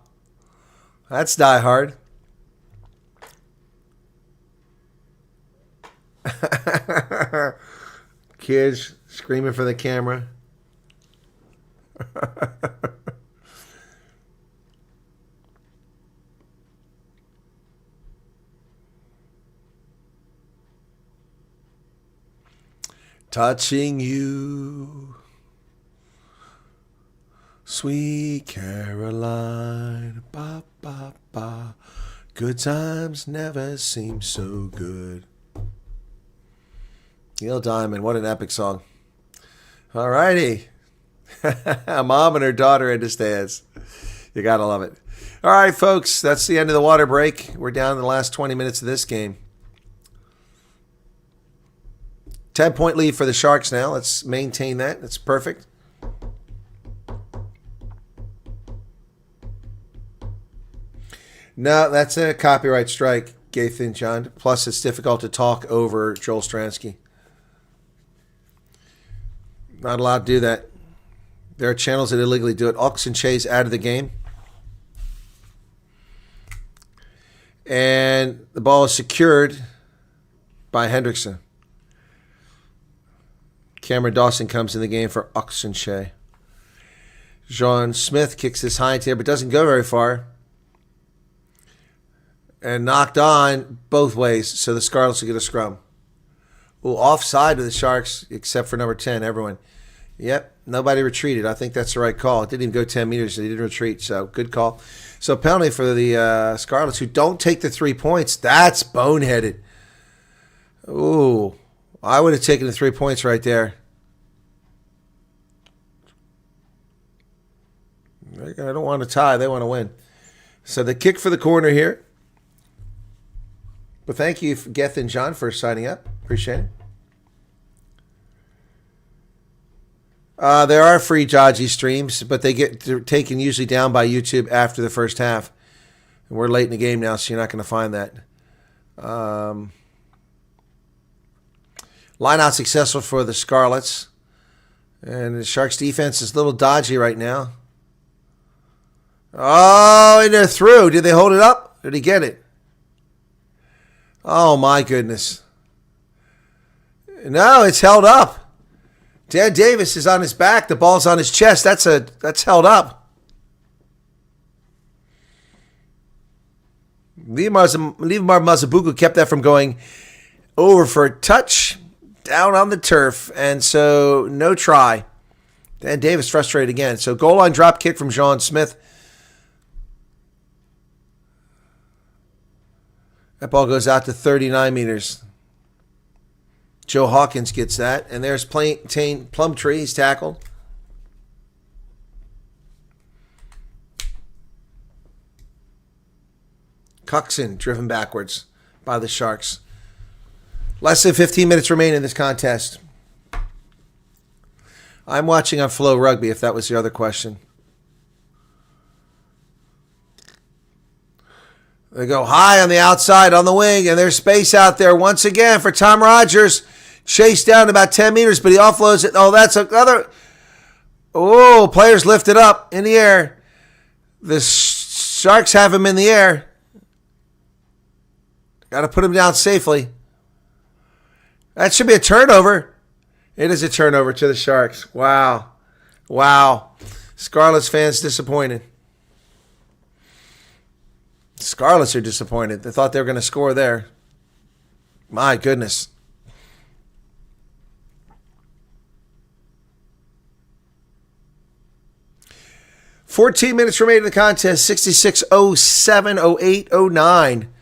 That's diehard. Kids screaming for the camera. Touching you, sweet Caroline, ba, ba, ba. Good times never seem so good. Neil Diamond, what an epic song. All righty. A mom and her daughter in the stands. You got to love it. All right, folks, that's the end of the water break. We're down to the last 20 minutes of this game. 10-point lead for the Sharks now. Let's maintain that. That's perfect. No, that's a copyright strike, Gathan John. Plus, it's difficult to talk over Joel Stransky. Not allowed to do that. There are channels that illegally do it. Ox and Chase out of the game. And the ball is secured by Hendrickson. Cameron Dawson comes in the game for Oxenshea. Sean Smith kicks this high tier, but doesn't go very far. And knocked on both ways, so the Scarlets will get a scrum. Ooh, offside with the Sharks, except for number 10, everyone. Yep, nobody retreated. I think that's the right call. It didn't even go 10 meters. They didn't retreat, so good call. So penalty for the Scarlets, who don't take the 3 points. That's boneheaded. Ooh. I would have taken the 3 points right there. I don't want to tie. They want to win. So the kick for the corner here. But thank you, Geth and John, for signing up. Appreciate it. There are free Dodgy streams, but they get taken usually down by YouTube after the first half. And we're late in the game now, so you're not going to find that. Line out successful for the Scarlets. And the Sharks defense is a little dodgy right now. Oh, and they're through. Did they hold it up? Did he get it? Oh, my goodness. No, it's held up. Dan Davis is on his back. The ball's on his chest. That's held up. Leomar Mazabuku kept that from going over for a touch down on the turf. And so no try. Dan Davis frustrated again. So goal line drop kick from Sean Smith. That ball goes out to 39 meters. Joe Hawkins gets that. And there's Plumtree. He's tackled. Coxon driven backwards by the Sharks. Less than 15 minutes remain in this contest. I'm watching on Flow Rugby, if that was the other question. They go high on the outside on the wing, and there's space out there once again for Tom Rogers. Chased down about 10 meters, but he offloads it. Oh, that's another. Oh, players lifted up in the air. The Sharks have him in the air. Got to put him down safely. That should be a turnover. It is a turnover to the Sharks. Wow. Scarlets fans disappointed. Scarlets are disappointed. They thought they were going to score there. My goodness. "14 minutes remaining in the contest. 66-07, 08, 09.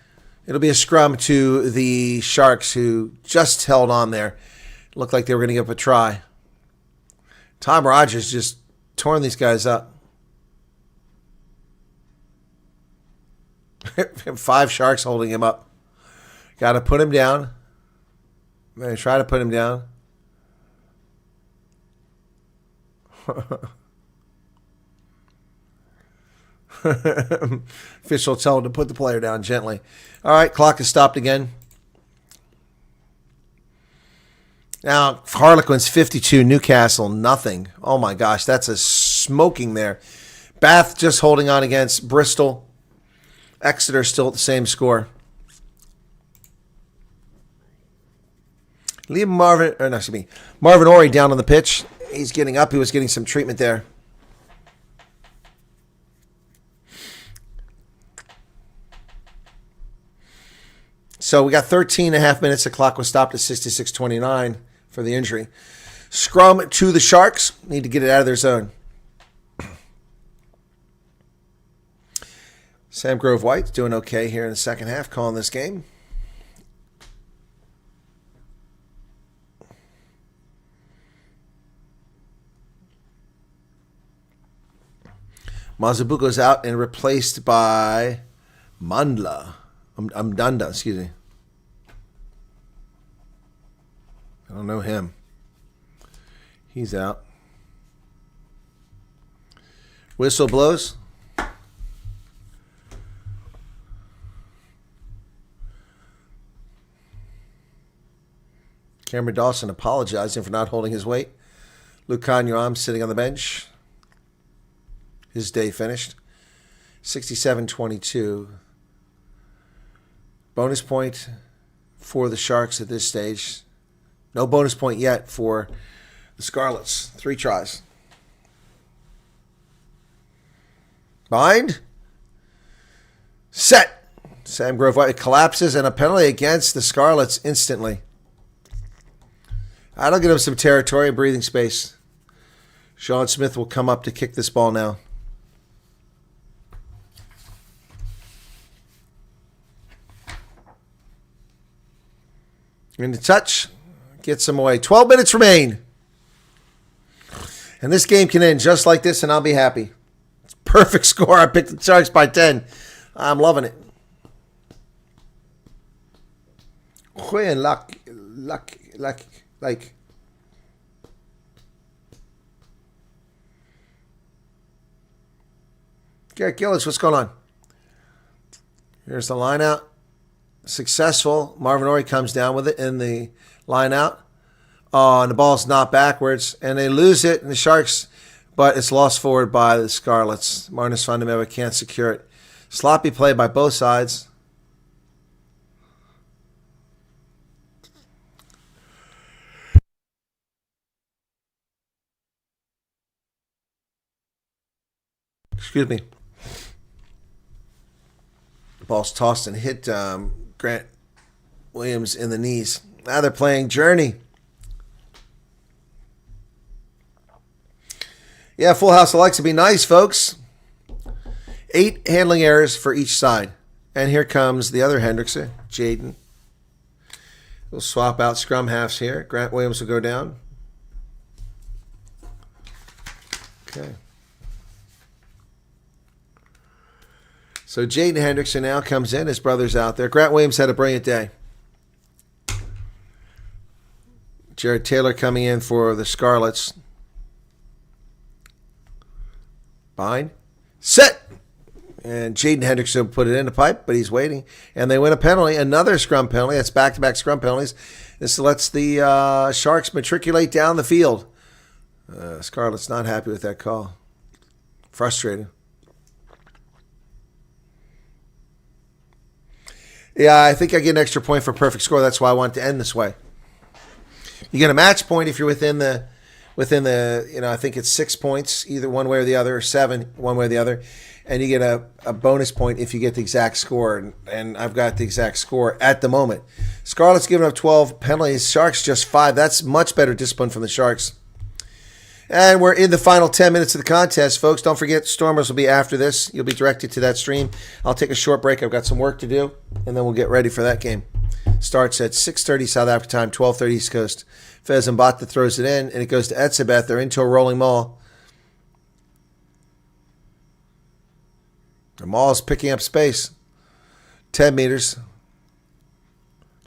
It'll be a scrum to the Sharks, who just held on there. Looked like they were going to give up a try. Tom Rogers just torn these guys up. 5 Sharks holding him up. Got to put him down. They try to put him down. Official tell him to put the player down gently. All right, clock is stopped again. Now, Harlequins 52, Newcastle nothing. Oh my gosh, that's a smoking there. Bath just holding on against Bristol. Exeter still at the same score. Marvin Orey down on the pitch. He's getting up. He was getting some treatment there. So we got 13 and a half minutes. The clock was stopped at 66:29 for the injury. Scrum to the Sharks. Need to get it out of their zone. Sam Grove White's doing okay here in the second half, calling this game. Mazabuko's out and replaced by Mandla. Amdanda, excuse me. I don't know him. He's out. Whistle blows. Cameron Dawson apologizing for not holding his weight. Luke Kanyuam sitting on the bench. His day finished. 67-22. Bonus point for the Sharks at this stage. No bonus point yet for the Scarlets. 3 tries. Bind. Set. Sam Grove White collapses, and a penalty against the Scarlets instantly. That'll give him some territory and breathing space. Sean Smith will come up to kick this ball now. In the touch, gets him away. 12 minutes remain. And this game can end just like this, and I'll be happy. It's a perfect score. I picked the Sharks by 10. I'm loving it. Like. Garrett Gillis, what's going on? Here's the line out. Successful. Marvin Orey comes down with it in the line out. And the ball's not backwards. And they lose it, and the Sharks, but it's lost forward by the Scarlets. Marnus van der Merwe can't secure it. Sloppy play by both sides. Excuse me. The ball's tossed and hit Grant Williams in the knees. Now they're playing Journey. Yeah, full house of likes would be nice, folks. 8 handling errors for each side. And here comes the other Hendrickson, Jaden. We'll swap out scrum halves here. Grant Williams will go down. Okay. So Jaden Hendrickson now comes in. His brother's out there. Grant Williams had a brilliant day. Jared Taylor coming in for the Scarlets. Bind. Set! And Jaden Hendrickson put it in the pipe, but he's waiting. And they win a penalty. Another scrum penalty. That's back-to-back scrum penalties. This lets the Sharks matriculate down the field. Scarlet's not happy with that call. Frustrated. Yeah, I think I get an extra point for perfect score. That's why I want to end this way. You get a match point if you're within the, I think it's 6 points, either one way or the other, or 7, one way or the other. And you get a bonus point if you get the exact score. And I've got the exact score at the moment. Scarlet's giving up 12 penalties. Sharks just 5. That's much better discipline from the Sharks. And we're in the final 10 minutes of the contest, folks. Don't forget, Stormers will be after this. You'll be directed to that stream. I'll take a short break. I've got some work to do, and then we'll get ready for that game. Starts at 6:30 South Africa time, 12:30 East Coast. Fez Mbata throws it in, and it goes to Etzebeth. They're into a rolling maul. The maul is picking up space. 10 meters.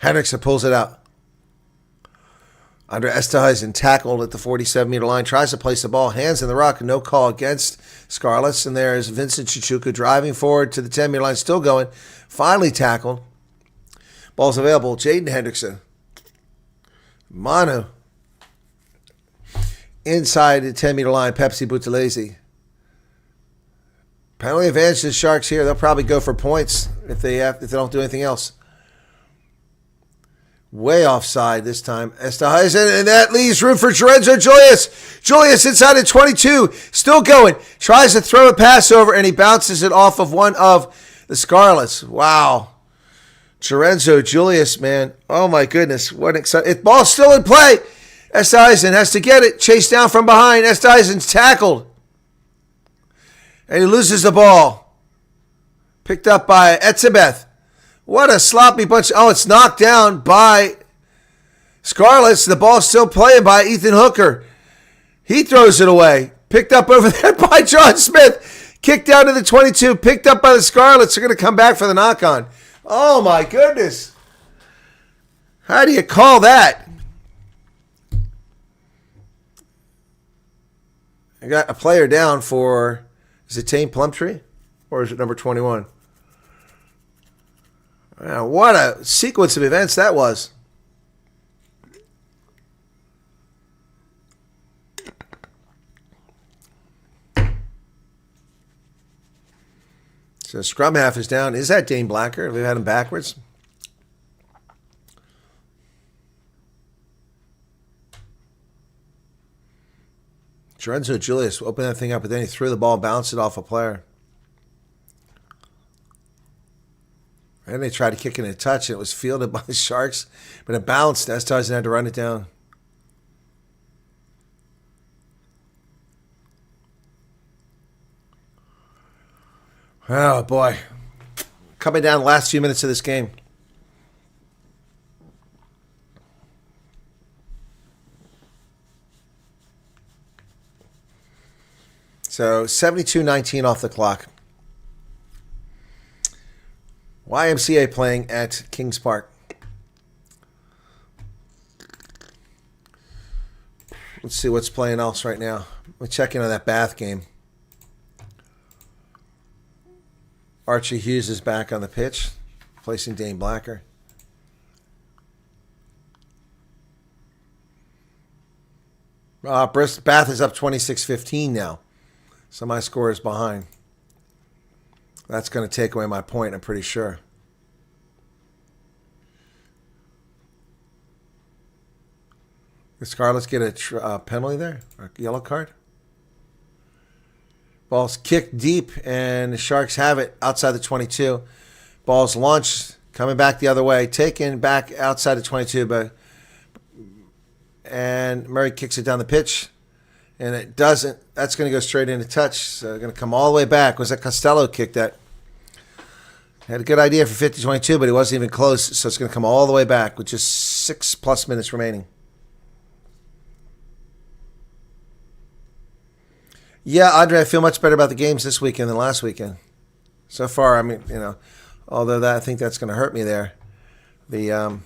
Hendrickson pulls it out. Under Esterhuizen, tackled at the 47-meter line, tries to place the ball, hands in the ruck, no call against Scarlets. And there's Vincent Chichuka driving forward to the 10-meter line, still going, finally tackled. Ball's available, Jaden Hendrickson. Manu. Inside the 10-meter line, Pepsi Buthelezi. Penalty advantage to the Sharks here. They'll probably go for points if they don't do anything else. Way offside this time. Esterhuizen, and that leaves room for Lorenzo Julius. Julius inside at 22. Still going. Tries to throw a pass over, and he bounces it off of one of the Scarlets. Wow. Lorenzo Julius, man. Oh, my goodness. What an exciting. Ball's still in play. Esterhuizen has to get it. Chased down from behind. Esterhuizen's tackled. And he loses the ball. Picked up by Etzebeth. What a sloppy bunch. Oh, it's knocked down by Scarlets. The ball's still playing by Ethan Hooker. He throws it away. Picked up over there by John Smith. Kicked down to the 22. Picked up by the Scarlets. They're going to come back for the knock-on. Oh, my goodness. How do you call that? I got a player down for, is it Tane Plumtree? Or is it number 21? Wow, what a sequence of events that was. So scrum half is down. Is that Dane Blacker? Have we had him backwards? Lorenzo Julius opened that thing up, but then he threw the ball, bounced it off a player. And they tried to kick it in a touch, and it was fielded by the Sharks, but it bounced. Esterhuizen had to run it down. Oh, boy. Coming down the last few minutes of this game. So 72-19 off the clock. YMCA playing at Kings Park. Let's see what's playing else right now. We're checking on that Bath game. Archie Hughes is back on the pitch, placing Dane Blacker. Bath is up 26-15 now. So my score is behind. That's going to take away my point, I'm pretty sure. Did Scarlets get a penalty there? A yellow card? Ball's kicked deep, and the Sharks have it outside the 22. Ball's launched Coming back the other way. Taken back outside of 22, and Murray kicks it down the pitch. And it doesn't. That's going to go straight into touch. So going to come all the way back. Was that Costello kicked that? Had a good idea for 50-22, but he wasn't even close. So it's going to come all the way back with just 6+ minutes remaining. Yeah, Andre, I feel much better about the games this weekend than last weekend. So far, I mean, although I think that's going to hurt me there. The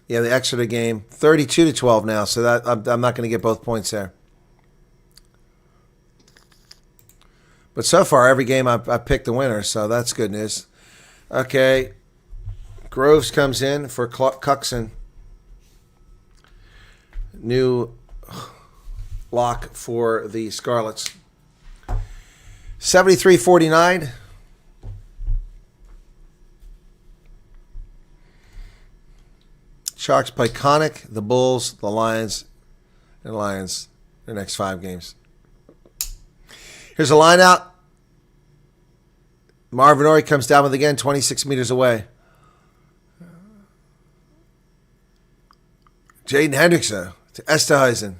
Exeter game, 32-12 now. So that I'm not going to get both points there. But so far, every game I picked the winner, so that's good news. Okay, Groves comes in for Cuxon. New lock for the Scarlets. 73-49. Sharks play Connick, the Bulls, the Lions, and Lions their next 5 games. Here's a line out. Marvin Orey comes down with it again, 26 meters away. Jaden Hendrickson to Esterhuizen,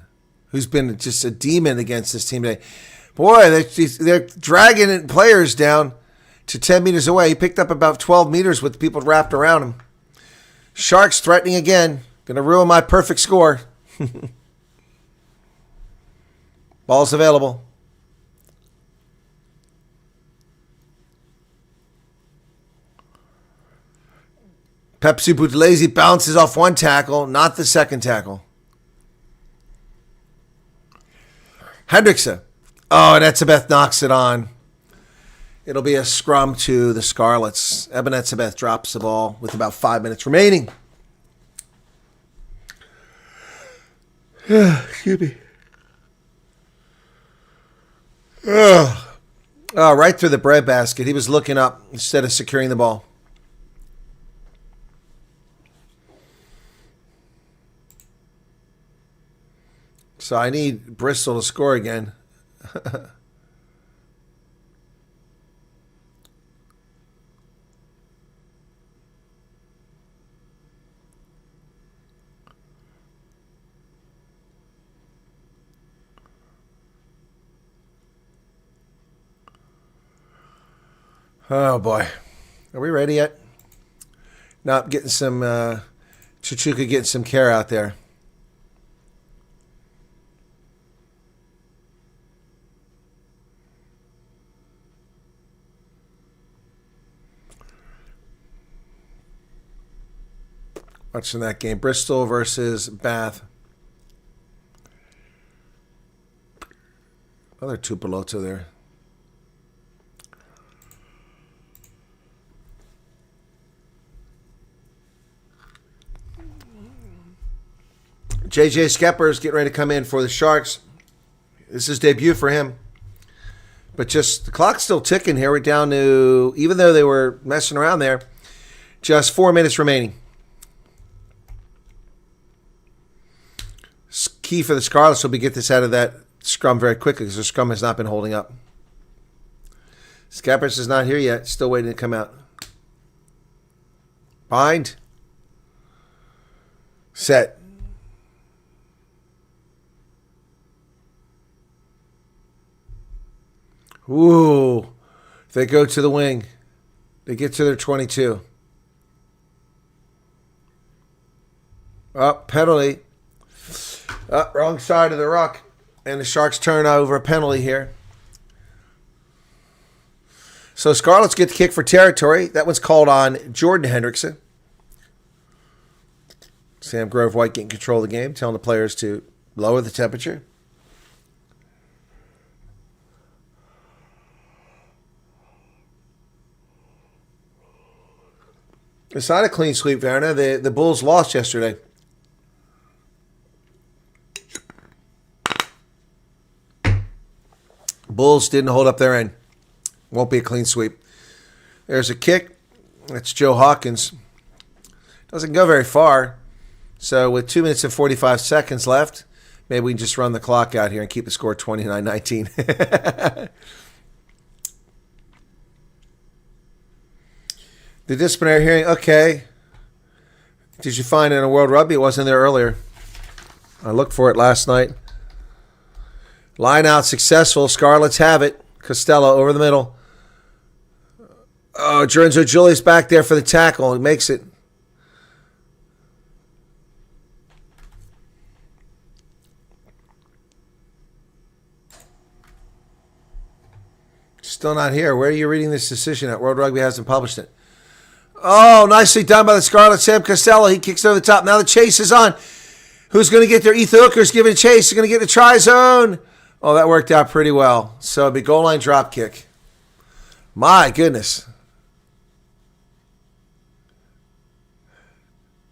who's been just a demon against this team today. Boy, they're dragging players down to 10 meters away. He picked up about 12 meters with people wrapped around him. Sharks threatening again. Going to ruin my perfect score. Ball's available. Pepsi Buthelezi bounces off one tackle, not the second tackle. Hendrickson. Oh, and Etzebeth knocks it on. It'll be a scrum to the Scarlets. Eben Etzebeth drops the ball with about 5 minutes remaining. Excuse me. Oh, right through the breadbasket. He was looking up instead of securing the ball. So I need Bristol to score again. Oh boy. Are we ready yet? No, getting some Chuchuka getting some care out there. Watching that game. Bristol versus Bath. Another Tupoloto there. JJ Skepper's getting ready to come in for the Sharks. This is debut for him. But just the clock's still ticking here. We're down to, even though they were messing around there, just 4 minutes remaining. Key for the Scarlets will be get this out of that scrum very quickly because the scrum has not been holding up. Scappers is not here yet. Still waiting to come out. Bind. Set. Ooh. They go to the wing. They get to their 22. Up, penalty. Wrong side of the ruck. And the Sharks turn over a penalty here. So Scarlets get the kick for territory. That one's called on Jordan Hendrickson. Sam Grove White getting control of the game, telling the players to lower the temperature. It's not a clean sweep, Werner. The Bulls lost yesterday. Bulls didn't hold up their end. Won't be a clean sweep. There's a kick. That's Joe Hawkins. Doesn't go very far. So with 2 minutes and 45 seconds left, maybe we can just run the clock out here and keep the score 29-19. The disciplinary hearing, okay. did you find in a World Rugby? It wasn't there earlier. I looked for it last night. Line out successful. Scarlets have it. Costello over the middle. Oh, Lorenzo Julius back there for the tackle. He makes it. Still not here. Where are you reading this decision at? World Rugby hasn't published it. Oh, nicely done by the Scarlets. Sam Costello. He kicks it over the top. Now the chase is on. Who's going to get there? Ethan Hooker's giving a chase. He's going to get the try zone. Oh, that worked out pretty well. So it'll be goal line drop kick. My goodness.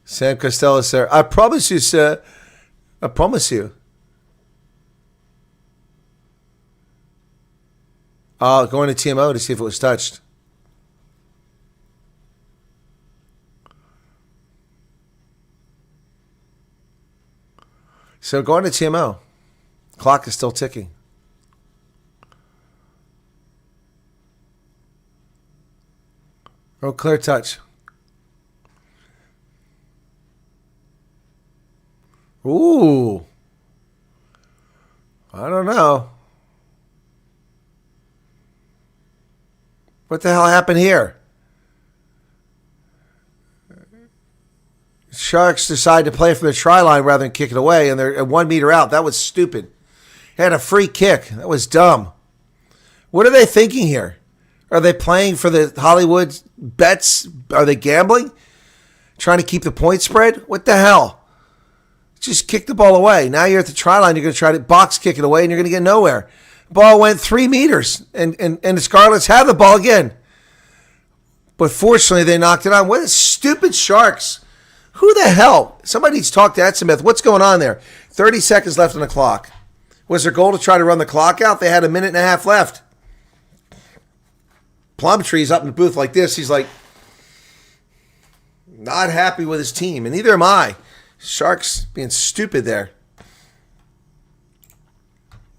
Sam Costello, sir. I promise you, sir. I promise you. Going to TMO to see if it was touched. So going to TMO. Clock is still ticking. Oh, clear touch. Ooh. I don't know. What the hell happened here? Sharks decide to play from the try line rather than kick it away, and they're at 1 meter out. That was stupid. Had a free kick. That was dumb. What are they thinking here? Are they playing for the Hollywood bets? Are they gambling? Trying to keep the point spread? What the hell? Just kick the ball away. Now you're at the try line. You're going to try to box kick it away, and you're going to get nowhere. Ball went 3 meters, and the Scarlets have the ball again. But fortunately, they knocked it on. What a stupid Sharks. Who the hell? Somebody needs to talk to Ed Smith. What's going on there? 30 seconds left on the clock. Was their goal to try to run the clock out? They had a minute and a half left. Plumtree's up in the booth like this. He's like, not happy with his team, and neither am I. Sharks being stupid there.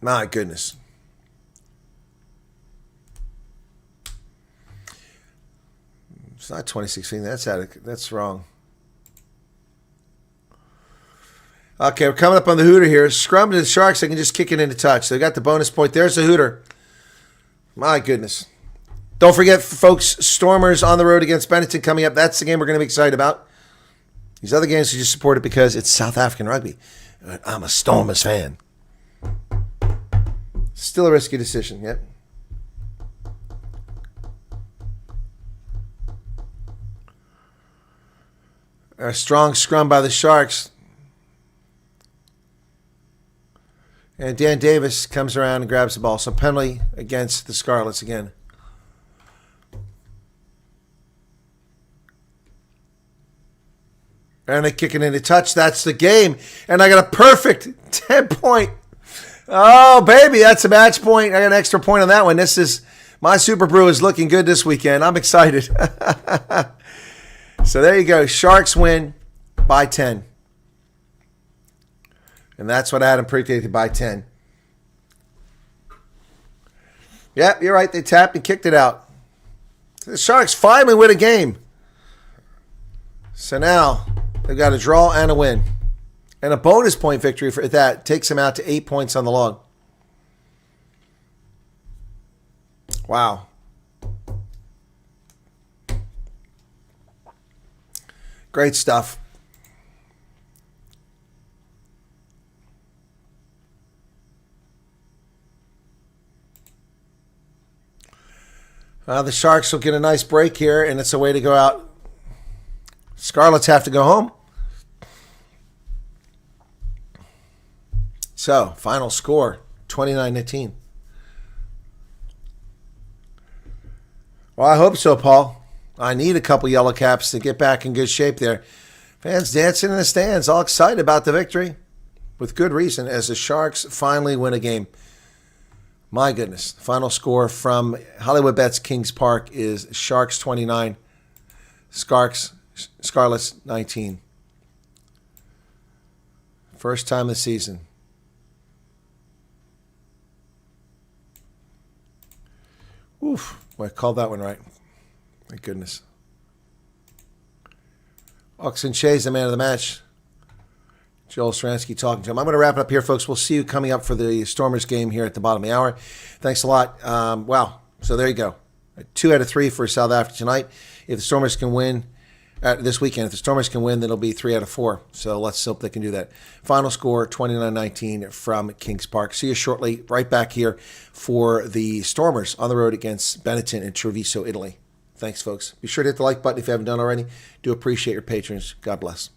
My goodness. It's not 2016. That's wrong. Okay, we're coming up on the hooter here. Scrum to the Sharks. They can just kick it into touch. They got the bonus point. There's the hooter. My goodness. Don't forget, folks, Stormers on the road against Benetton coming up. That's the game we're going to be excited about. These other games, you just support it because it's South African rugby. I'm a Stormers fan. Still a risky decision, yep. A strong scrum by the Sharks. And Dan Davis comes around and grabs the ball. So penalty against the Scarlets again. And they kick it into touch. That's the game. And I got a perfect 10-point. Oh, baby, that's a match point. I got an extra point on that one. My Super Brew is looking good this weekend. I'm excited. So there you go. Sharks win by 10. And that's what I had them predicted by 10. Yep, you're right. They tapped and kicked it out. The Sharks finally win a game. So now they've got a draw and a win. And a bonus point victory for that takes them out to 8 points on the log. Wow. Great stuff. The Sharks will get a nice break here, and it's a way to go out. Scarlets have to go home. So, final score, 29-18. Well, I hope so, Paul. I need a couple yellow caps to get back in good shape there. Fans dancing in the stands, all excited about the victory. With good reason, as the Sharks finally win a game. My goodness. Final score from Hollywood Bets Kings Park is Sharks 29, Scarlets 19. First time this season. Oof. Boy, I called that one right. My goodness. Oxen Shay's the man of the match. Joel Stransky talking to him. I'm going to wrap it up here, folks. We'll see you coming up for the Stormers game here at the bottom of the hour. Thanks a lot. Wow. So there you go. 2 out of 3 for South Africa tonight. If the Stormers can win this weekend, if the Stormers can win, then it'll be 3 out of 4. So let's hope they can do that. Final score, 29-19 from Kings Park. See you shortly. Right back here for the Stormers on the road against Benetton in Treviso, Italy. Thanks, folks. Be sure to hit the like button if you haven't done already. Do appreciate your patrons. God bless.